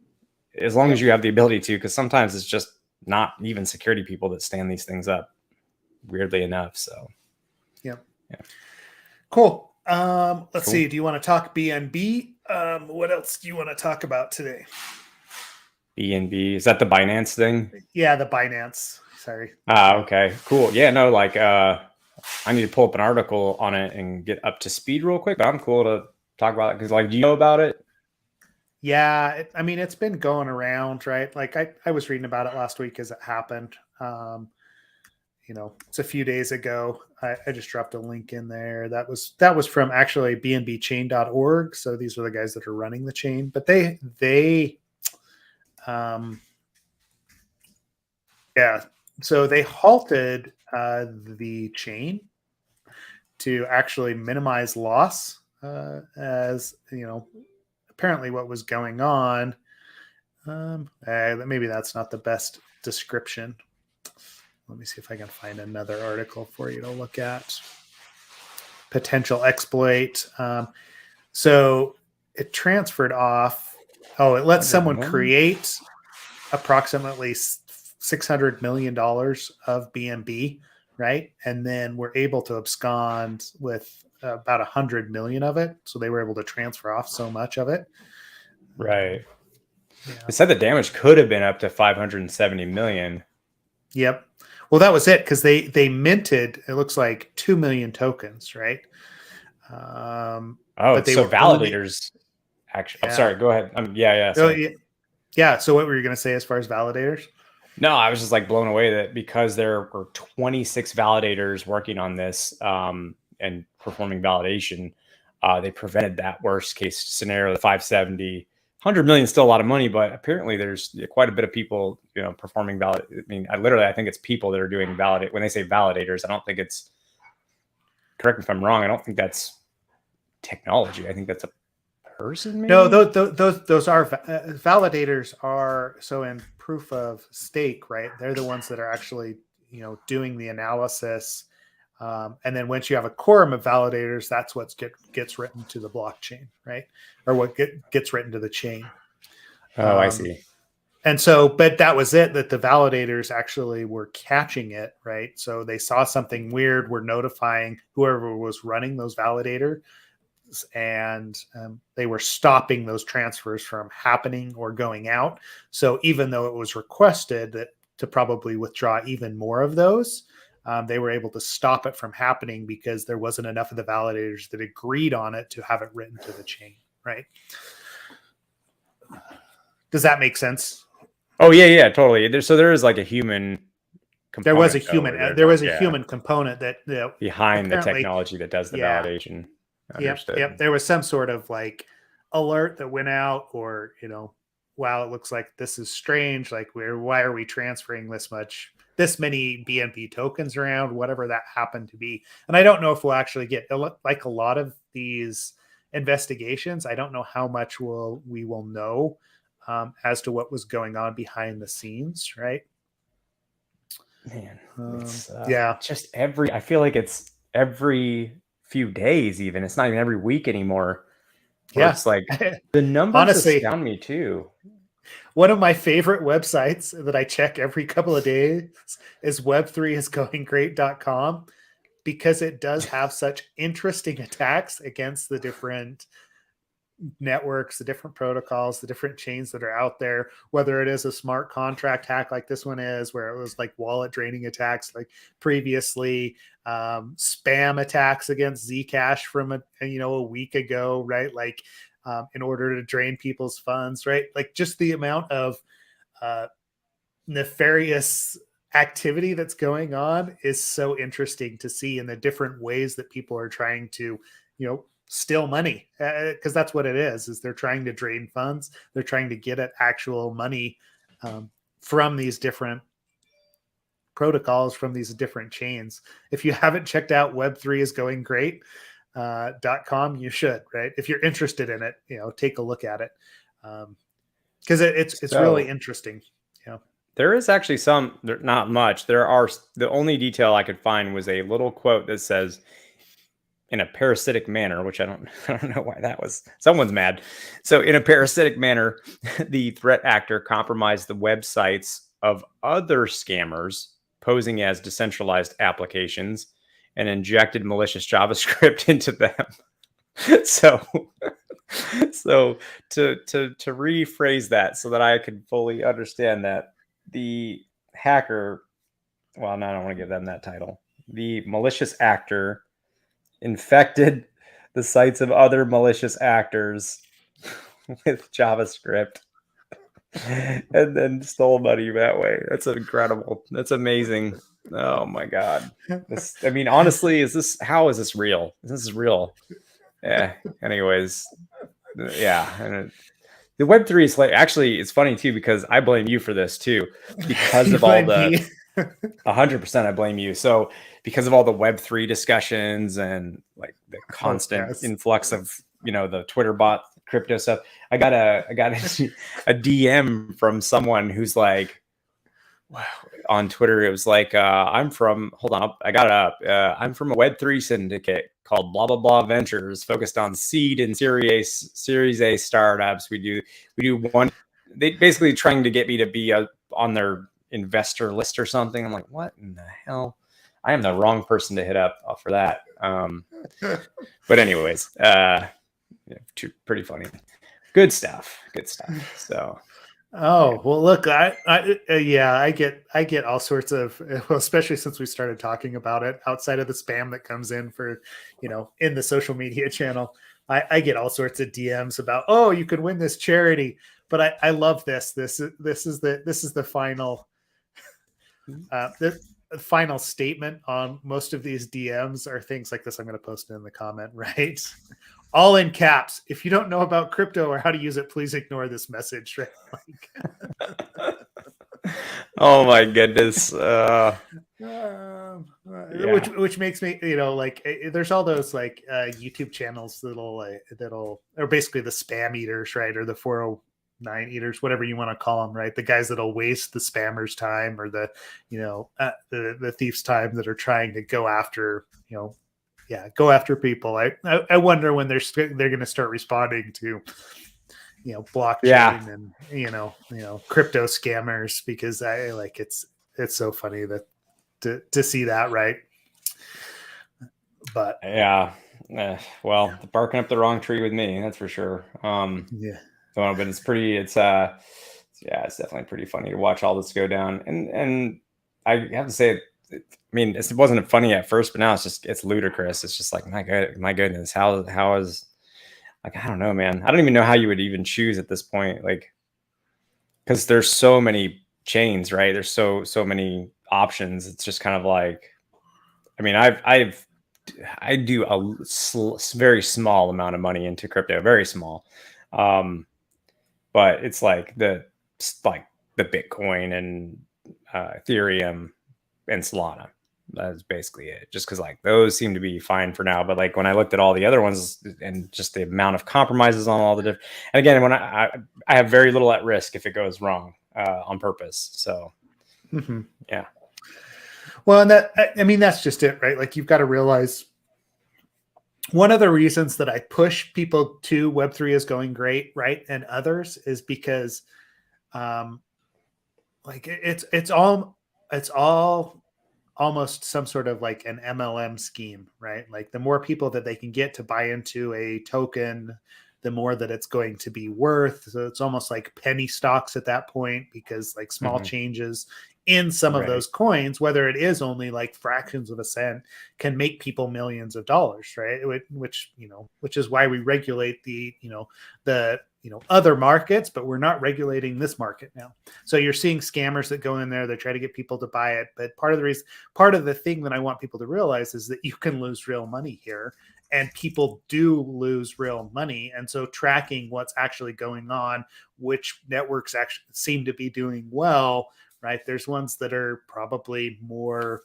as long as you have the ability to, because sometimes it's just not even security people that stand these things up, weirdly enough. So, yeah. Cool. Let's see. Do you want to talk BNB? What else do you want to talk about today? BNB, is that the Binance thing? Yeah, the Binance. Sorry. Okay, cool. Yeah, no, like I need to pull up an article on it and get up to speed real quick. But I'm cool to talk about it because, like, do you know about it? Yeah, I mean, it's been going around, right? Like I was reading about it last week as it happened. It's a few days ago. I just dropped a link in there. That was from actually bnbchain.org. So these are the guys that are running the chain, but so they halted the chain to actually minimize loss, as apparently what was going on. Maybe that's not the best description. Let me see if I can find another article for you to look at. Potential exploit. So it transferred off. Oh, it lets someone create approximately $600 million of BNB, right? And then we're able to abscond with about 100 million of it. So they were able to transfer off so much of it. Right. It said the damage could have been up to 570 million. Yep. Well, that was it because they minted, it looks like 2 million tokens, right? But they were validators. Actually, I'm sorry. Go ahead. Yeah. So what were you going to say as far as validators? No, I was just like blown away that because there were 26 validators working on this and performing validation, they prevented that worst case scenario, the 570. 100 million is still a lot of money, but apparently there's quite a bit of people, performing valid. I mean, I think it's people that are doing validate. When they say validators, I don't think it's, correct me if I'm wrong, I don't think that's technology. I think that's a person. Maybe? No, those are validators are so in proof of stake, right? They're the ones that are actually, doing the analysis. And then once you have a quorum of validators, that's what gets written to the blockchain, right? Or what gets written to the chain. Oh, I see. And so, but that was it, that the validators actually were catching it, right? So they saw something weird, were notifying whoever was running those validators, and they were stopping those transfers from happening or going out. So even though it was requested that to probably withdraw even more of those, they were able to stop it from happening because there wasn't enough of the validators that agreed on it to have it written to the chain, right? Does that make sense? Oh yeah, totally. So there is like a human component. There was a human component that behind the technology that does the validation. Yep. There was some sort of like alert that went out, or wow, it looks like this is strange. Like, why are we transferring this many BNB tokens around, whatever that happened to be. And I don't know if we'll actually get, like a lot of these investigations, I don't know how much we will know as to what was going on behind the scenes, right? Man, I feel like it's every few days, even. It's not even every week anymore. Yeah. It's like the numbers honestly astound me too. One of my favorite websites that I check every couple of days is web3isgoinggreat.com, because it does have such interesting attacks against the different networks, the different protocols, the different chains that are out there, whether it is a smart contract hack like this one is, where it was like wallet draining attacks like previously, spam attacks against Zcash from a week ago, right? Like in order to drain people's funds, right? Like just the amount of nefarious activity that's going on is so interesting to see, in the different ways that people are trying to, steal money, because that's what it is they're trying to drain funds. They're trying to get at actual money from these different protocols, from these different chains. If you haven't checked out web3isgoinggreat.com, you should, right? If you're interested in it, take a look at it, because it's really interesting. There is actually not much. The only detail I could find was a little quote that says, in a parasitic manner, which I don't know why that was. Someone's mad. So in a parasitic manner, the threat actor compromised the websites of other scammers posing as decentralized applications and injected malicious JavaScript into them. So so to rephrase that so that I could fully understand that, the hacker, well, no, I don't want to give them that title. The malicious actor infected the sites of other malicious actors with JavaScript and then stole money that way. That's incredible. That's amazing. Oh my God. This, I mean, honestly, how is this real? This is real. Yeah. Anyways, yeah. And the Web3 is like, actually, it's funny too, because I blame you for this too, because You of all blame the me. 100% I blame you. So because of all the Web3 discussions and like the constant yes. influx of, the Twitter bot crypto stuff, I got a DM from someone who's like, wow, on Twitter, it was like, I'm from, hold on, I got it up. I'm from a Web3 syndicate called blah, blah, blah ventures, focused on seed and series A startups. We do one, they basically trying to get me to be on their investor list or something. I'm like, what in the hell? I am the wrong person to hit up for that. But anyways, pretty funny. Good stuff. So Oh, well, look, I get all sorts of, well, especially since we started talking about it outside of the spam that comes in for, in the social media channel, I get all sorts of DMs about, oh, you could win this charity. But I love this. This is the final, the final statement on most of these DMs are things like this. I'm going to post it in the comment, right? All in caps. If you don't know about crypto or how to use it, please ignore this message. Right? Oh my goodness. Which makes me, there's all those like YouTube channels that'll or basically the spam eaters, right? Or the 409 eaters, whatever you want to call them, right? The guys that'll waste the spammers' time or the thieves' time that are trying to go after, go after people. I wonder when they're going to start responding to, blockchain and crypto scammers, because I like it's so funny that to see that, right? But yeah, well, barking up the wrong tree with me, that's for sure. Yeah, but it's definitely pretty funny to watch all this go down, and I have to say, I mean, it wasn't funny at first, but now it's ludicrous. It's just like, my goodness, how is, like, I don't know, man. I don't even know how you would even choose at this point, like, because there's so many chains, right? There's so many options. It's just kind of like, I mean, I do a very small amount of money into crypto, very small, but it's like the Bitcoin and Ethereum and Solana. That's basically it. Just because like those seem to be fine for now, but like when I looked at all the other ones and just the amount of compromises on all the different, and again, when I have very little at risk if it goes wrong on purpose. So yeah. Well, and that's just it, right? Like, you've got to realize one of the reasons that I push people to Web3 is going great, right, and others is because, like it's all almost some sort of like an MLM scheme, right? Like, the more people that they can get to buy into a token, the more that it's going to be worth. So it's almost like penny stocks at that point, because like small changes in some of those coins, whether it is only like fractions of a cent, can make people millions of dollars, right? Which is why we regulate the other markets, but we're not regulating this market now. So you're seeing scammers that go in there, they try to get people to buy it. But part of the thing that I want people to realize is that you can lose real money here, and people do lose real money. And so tracking what's actually going on, which networks actually seem to be doing well, right? There's ones that are probably more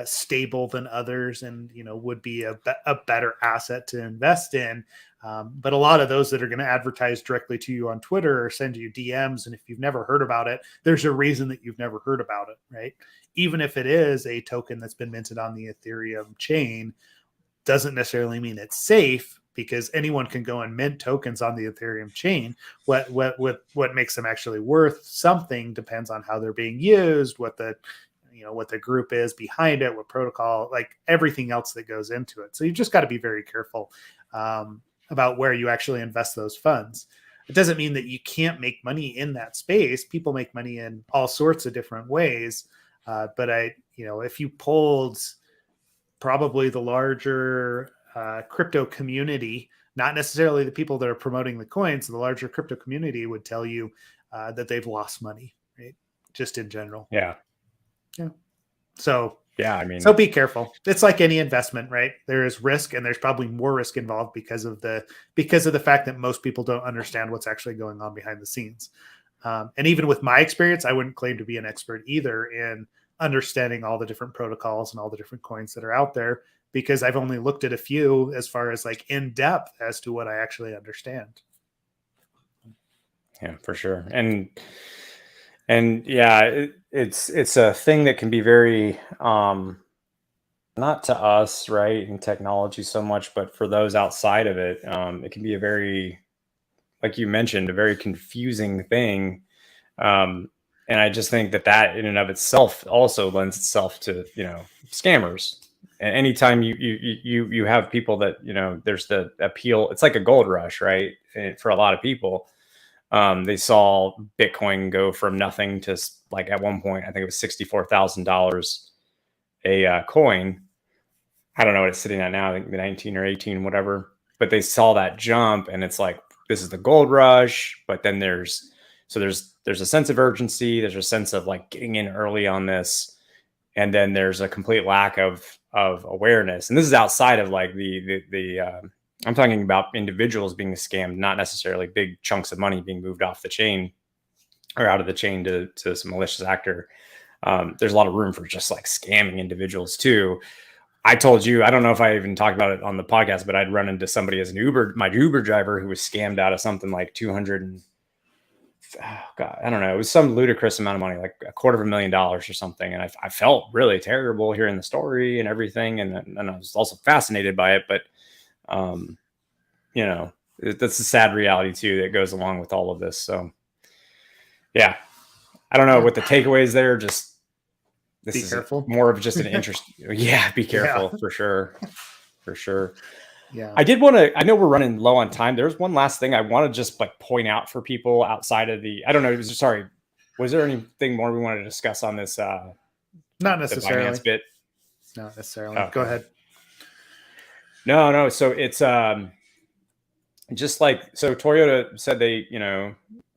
stable than others, and would be a better asset to invest in. But a lot of those that are going to advertise directly to you on Twitter or send you DMs, and if you've never heard about it, there's a reason that you've never heard about it, right? Even if it is a token that's been minted on the Ethereum chain, doesn't necessarily mean it's safe, because anyone can go and mint tokens on the Ethereum chain. What makes them actually worth something depends on how they're being used, what the group is behind it, what protocol, like everything else that goes into it. So you just got to be very careful about where you actually invest those funds. It doesn't mean that you can't make money in that space. People make money in all sorts of different ways. But if you polled probably the larger crypto community, not necessarily the people that are promoting the coins, the larger crypto community would tell you that they've lost money, right? Just in general. Yeah. So yeah, I mean, so be careful. It's like any investment, right? There is risk, and there's probably more risk involved because of the fact that most people don't understand what's actually going on behind the scenes. And even with my experience, I wouldn't claim to be an expert either in understanding all the different protocols and all the different coins that are out there, because I've only looked at a few as far as like in depth as to what I actually understand. Yeah, for sure. And yeah, it's a thing that can be very not to us, right, in technology so much, but for those outside of it, it can be a very, like you mentioned, a very confusing thing. And I just think that in and of itself also lends itself to, scammers. And anytime you have people that, there's the appeal, it's like a gold rush, right? And for a lot of people, they saw Bitcoin go from nothing to, like, at one point, I think it was $64,000 a coin. I don't know what it's sitting at now. I think 19 or 18, whatever. But they saw that jump, and it's like, this is the gold rush. But then there's a sense of urgency. There's a sense of like getting in early on this, and then there's a complete lack of awareness. And this is outside of like the I'm talking about individuals being scammed, not necessarily big chunks of money being moved off the chain or out of the chain to some malicious actor. There's a lot of room for just like scamming individuals too. I told you, I don't know if I even talked about it on the podcast, but I'd run into somebody as my Uber driver who was scammed out of something like 200 and, oh God, I don't know. It was some ludicrous amount of money, like $250,000 or something. And I felt really terrible hearing the story and everything. And I was also fascinated by it, but that's a sad reality too that goes along with all of this. So yeah, I don't know what the takeaways there. Just this be careful. More of just an interest. Yeah, be careful for sure. Yeah. I did want to, I know we're running low on time. There's one last thing I want to just like point out for people outside of I don't know. Was there anything more we wanted to discuss on this? Not necessarily. The Binance bit? Not necessarily. Oh, go ahead. No. So it's just like, so Toyota said they,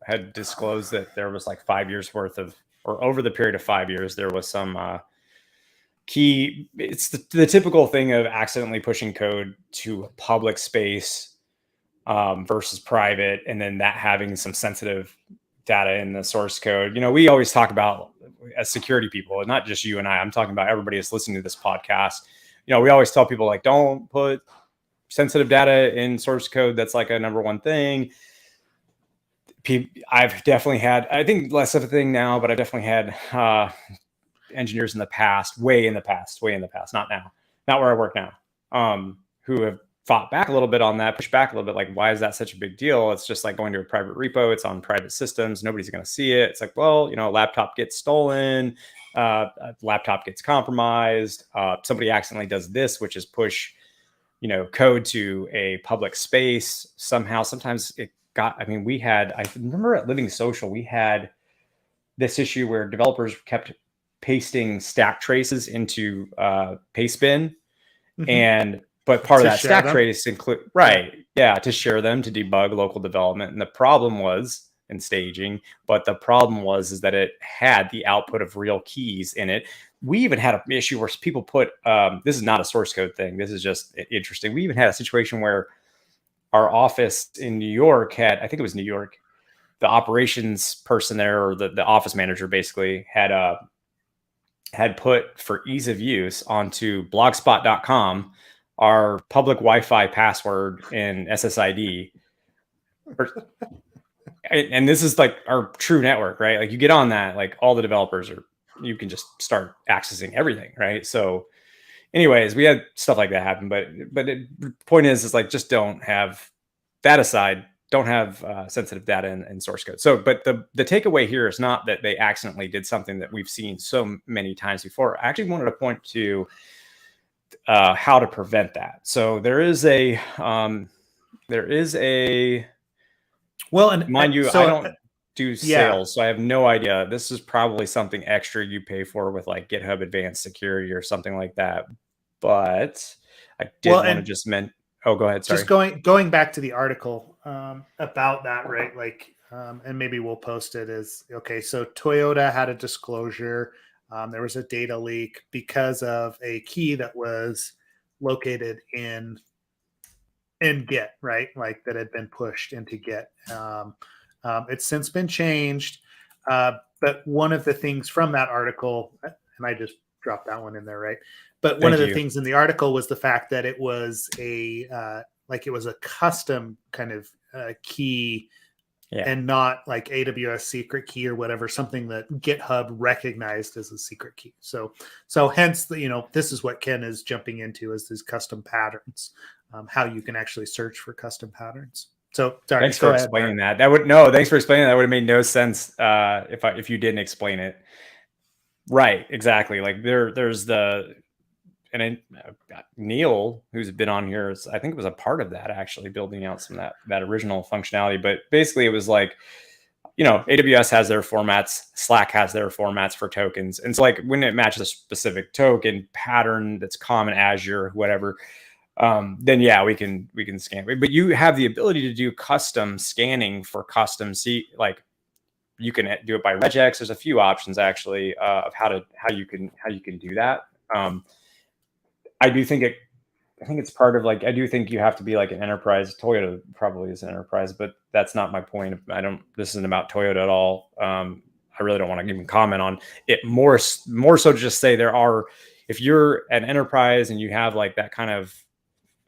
had disclosed that there was like 5 years worth of, or over the period of 5 years, there was some key. It's the typical thing of accidentally pushing code to a public space versus private, and then that having some sensitive data in the source code. We always talk about, as security people, and not just you and I'm talking about everybody that's listening to this podcast. We always tell people, like, don't put sensitive data in source code. That's like a number one thing. I've definitely had, I think less of a thing now, but I've definitely had engineers in the past, way in the past, not now, not where I work now, who have fought back a little bit on that, pushed back a little bit. Like, why is that such a big deal? It's just like going to a private repo. It's on private systems. Nobody's going to see it. It's like, well, a laptop gets stolen, a laptop gets compromised. Somebody accidentally does this, which is push, code to a public space somehow. Sometimes I remember at Living Social, we had this issue where developers kept pasting stack traces into Pastebin. Mm-hmm. But part of that stack trace include, to share them, to debug local development. And the problem was in staging, but the problem was that it had the output of real keys in it. We even had an issue where people put, this is not a source code thing. This is just interesting. We even had a situation where our office in New York had, I think it was New York, the operations person there, or the office manager basically had put, for ease of use, onto blogspot.com, our public Wi-Fi password and SSID. And this is like our true network, right? Like, you get on that, like all the developers you can just start accessing everything, right? So anyways, we had stuff like that happen. But the point is like, just don't have that aside. Don't have sensitive data in source code. So, but the takeaway here is not that they accidentally did something that we've seen so many times before. I actually wanted to point to how to prevent that. So there is a well, and mind you, so I don't do sales, so I have no idea. This is probably something extra you pay for with like GitHub Advanced Security or something like that. But I did want to just oh, go ahead. Sorry. Just going back to the article about that, right? Like, and maybe we'll post it as okay. So Toyota had a disclosure. There was a data leak because of a key that was located in Git, right? Like that had been pushed into Git. It's since been changed. But one of the things from that article, and I just dropped that one in there, right? But one of the things in the article was the fact that it was a custom kind of key, and not like AWS secret key or whatever, something that GitHub recognized as a secret key. So hence, this is what Ken is jumping into, is these custom patterns, how you can actually search for custom patterns. So sorry, thanks for explaining that. Thanks for explaining that. That would have made no sense if you didn't explain it. Right, exactly. Like there's Neil, who's been on here, I think it was a part of that, actually building out some of that original functionality. But basically it was like, AWS has their formats, Slack has their formats for tokens. And so like when it matches a specific token pattern that's common, Azure, whatever, then yeah, we can scan. But you have the ability to do custom scanning for custom like you can do it by regex. There's a few options actually of how you can do that. I think it's part of like, I do think you have to be like an enterprise. Toyota probably is an enterprise, but that's not my point. This isn't about Toyota at all. I really don't want to even comment on it more so just say if you're an enterprise and you have like that kind of,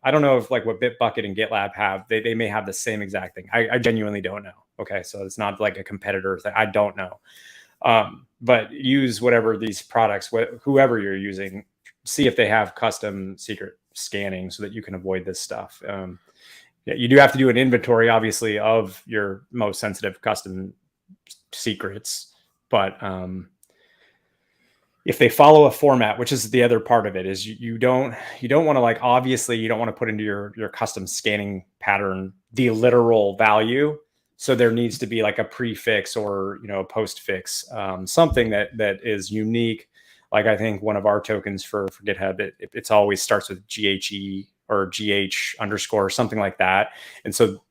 I don't know if like what Bitbucket and GitLab have, they may have the same exact thing. I genuinely don't know. Okay. So it's not like a competitor thing. I don't know. But use whatever these products, whoever you're using, see if they have custom secret scanning so that you can avoid this stuff. You do have to do an inventory, obviously, of your most sensitive custom secrets, but if they follow a format, which is the other part of it, is you don't want to, like, obviously you don't want to put into your custom scanning pattern the literal value. So there needs to be like a prefix or a postfix, something that is unique. Like I think one of our tokens for GitHub, it's always starts with GHE or GH underscore, something like that. And so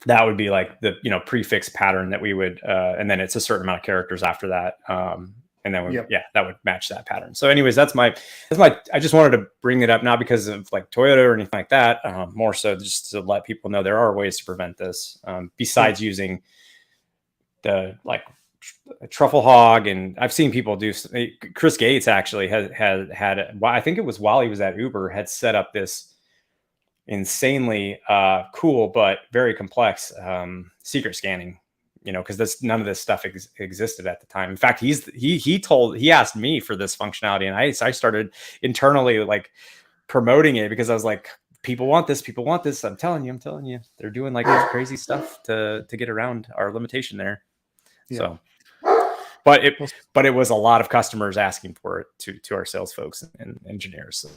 that would be like the prefix pattern that we would, and then it's a certain amount of characters after that. And then that would match that pattern. So anyways, that's my, I just wanted to bring it up, not because of like Toyota or anything like that, more so just to let people know there are ways to prevent this, besides using the like truffle hog. And I've seen people do, Chris Gates actually had, I think it was while he was at Uber, had set up this insanely cool but very complex secret scanning, because none of this stuff existed at the time. In fact, he asked me for this functionality, and I started internally like promoting it, because I was like, people want this. I'm telling you, they're doing like this crazy stuff to get around our limitation there. Yeah. So, but it was a lot of customers asking for it to our sales folks and engineers. So.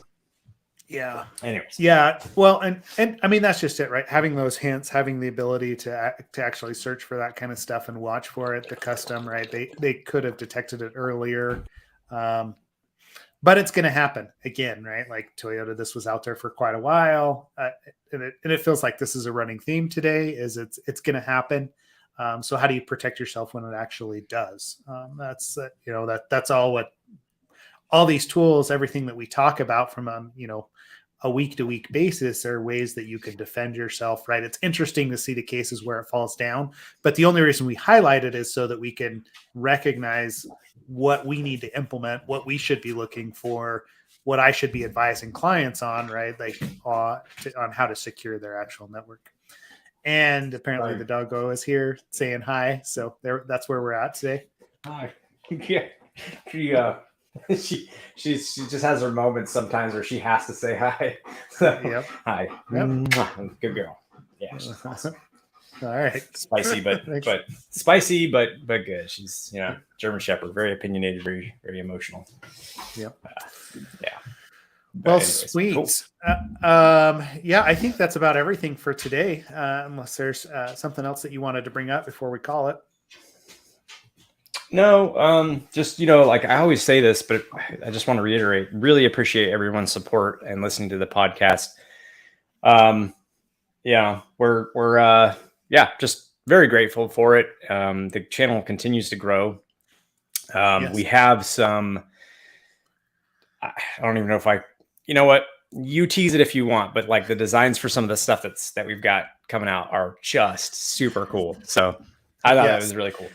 Yeah. Anyways. Yeah. Well, and I mean, that's just it, right? Having those hints, having the ability to actually search for that kind of stuff and watch for it, the custom, right? They could have detected it earlier. But it's going to happen again, right? Like Toyota, this was out there for quite a while. And it feels like this is a running theme today, is it's going to happen. So how do you protect yourself when it actually does? That's all these tools, everything that we talk about from a week-to-week basis, are ways that you can defend yourself, right? It's interesting to see the cases where it falls down, but the only reason we highlight it is so that we can recognize what we need to implement, what we should be looking for, what I should be advising clients on, right? Like on how to secure their actual network. And apparently the doggo is here saying hi. So that's where we're at today. Hi. Yeah. she just has her moments sometimes where she has to say hi. So, Yep. hi. Yep. Good girl. Yeah, she's awesome. All right. Spicy, but good. She's German Shepherd, very opinionated, very emotional. Yep. Yeah. But Well, anyways, sweet. cool. Yeah, I think that's about everything for today. Unless there's something else that you wanted to bring up before we call it. No, just like I always say this, but I just want to reiterate, really appreciate everyone's support and listening to the podcast. Yeah, we're just very grateful for it. The channel continues to grow. Yes. We have some, I don't even know if you know what, you tease it if you want, but like the designs for some of the stuff that we've got coming out are just super cool. So I thought that was really cool.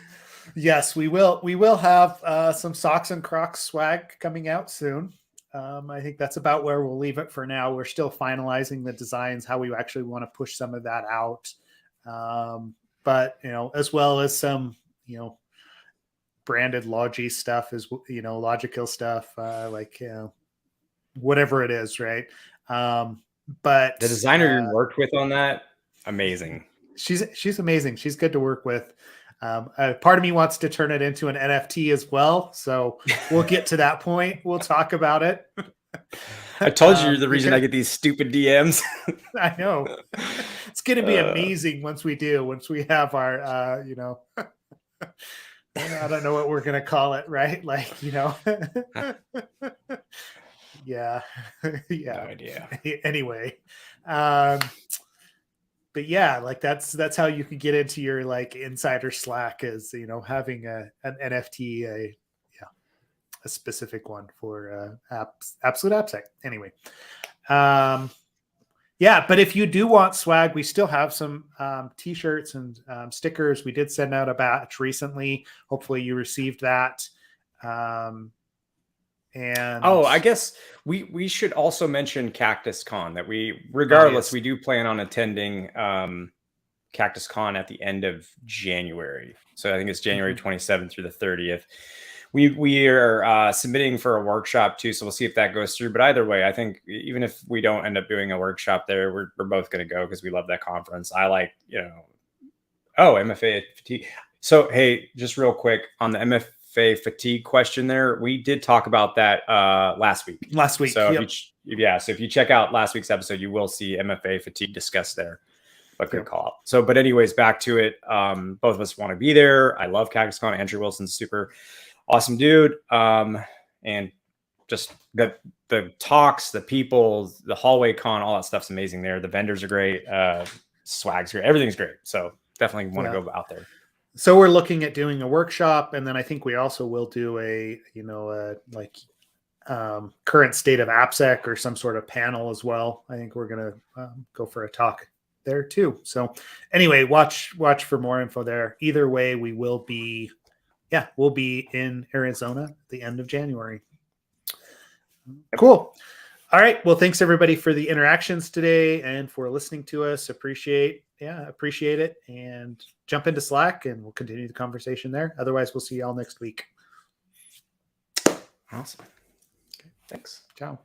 Yes, we will have some socks and Crocs swag coming out soon. I think that's about where we'll leave it for now. We're still finalizing the designs, how we actually want to push some of that out. But as well as some branded Logi stuff, is Logical stuff, whatever it is, right? But the designer you worked with on that, amazing. She's amazing. She's good to work with. Part of me wants to turn it into an NFT as well. So we'll get to that point. We'll talk about it. I told you you're the reason I get these stupid DMs. I know. It's going to be amazing once we have our, I don't know what we're going to call it, right? Like, yeah. Yeah. No idea. Anyway. But yeah, like that's how you can get into your like insider Slack, is having an NFT, a specific one for Absolute AppSec. Anyway, yeah. But if you do want swag, we still have some t-shirts and stickers. We did send out a batch recently. Hopefully, you received that. And I guess we should also mention Cactus Con, that regardless, we do plan on attending Cactus Con at the end of January. So I think it's January 27th through the 30th. We are submitting for a workshop too, so we'll see if that goes through. But either way, I think even if we don't end up doing a workshop there, we're both going to go because we love that conference. I like, MFA fatigue. So hey, just real quick on the MFA fatigue question there, we did talk about that last week. So if you check out last week's episode, you will see MFA fatigue discussed there. But good call out. So, but anyways, back to it. Both of us want to be there. I love Cactus Con. Andrew Wilson's super awesome dude. And just the talks, the people, the hallway con, all that stuff's amazing there. The vendors are great. Swag's great. Everything's great. So definitely want to go out there. So we're looking at doing a workshop, and then I think we also will do a current state of AppSec or some sort of panel as well. I think we're going to go for a talk there too. So anyway, watch for more info there. Either way, we'll be in Arizona at the end of January. Cool. All right. Well, thanks everybody for the interactions today and for listening to us. Appreciate it. And jump into Slack and we'll continue the conversation there. Otherwise, we'll see y'all next week. Awesome. Okay. Thanks. Ciao.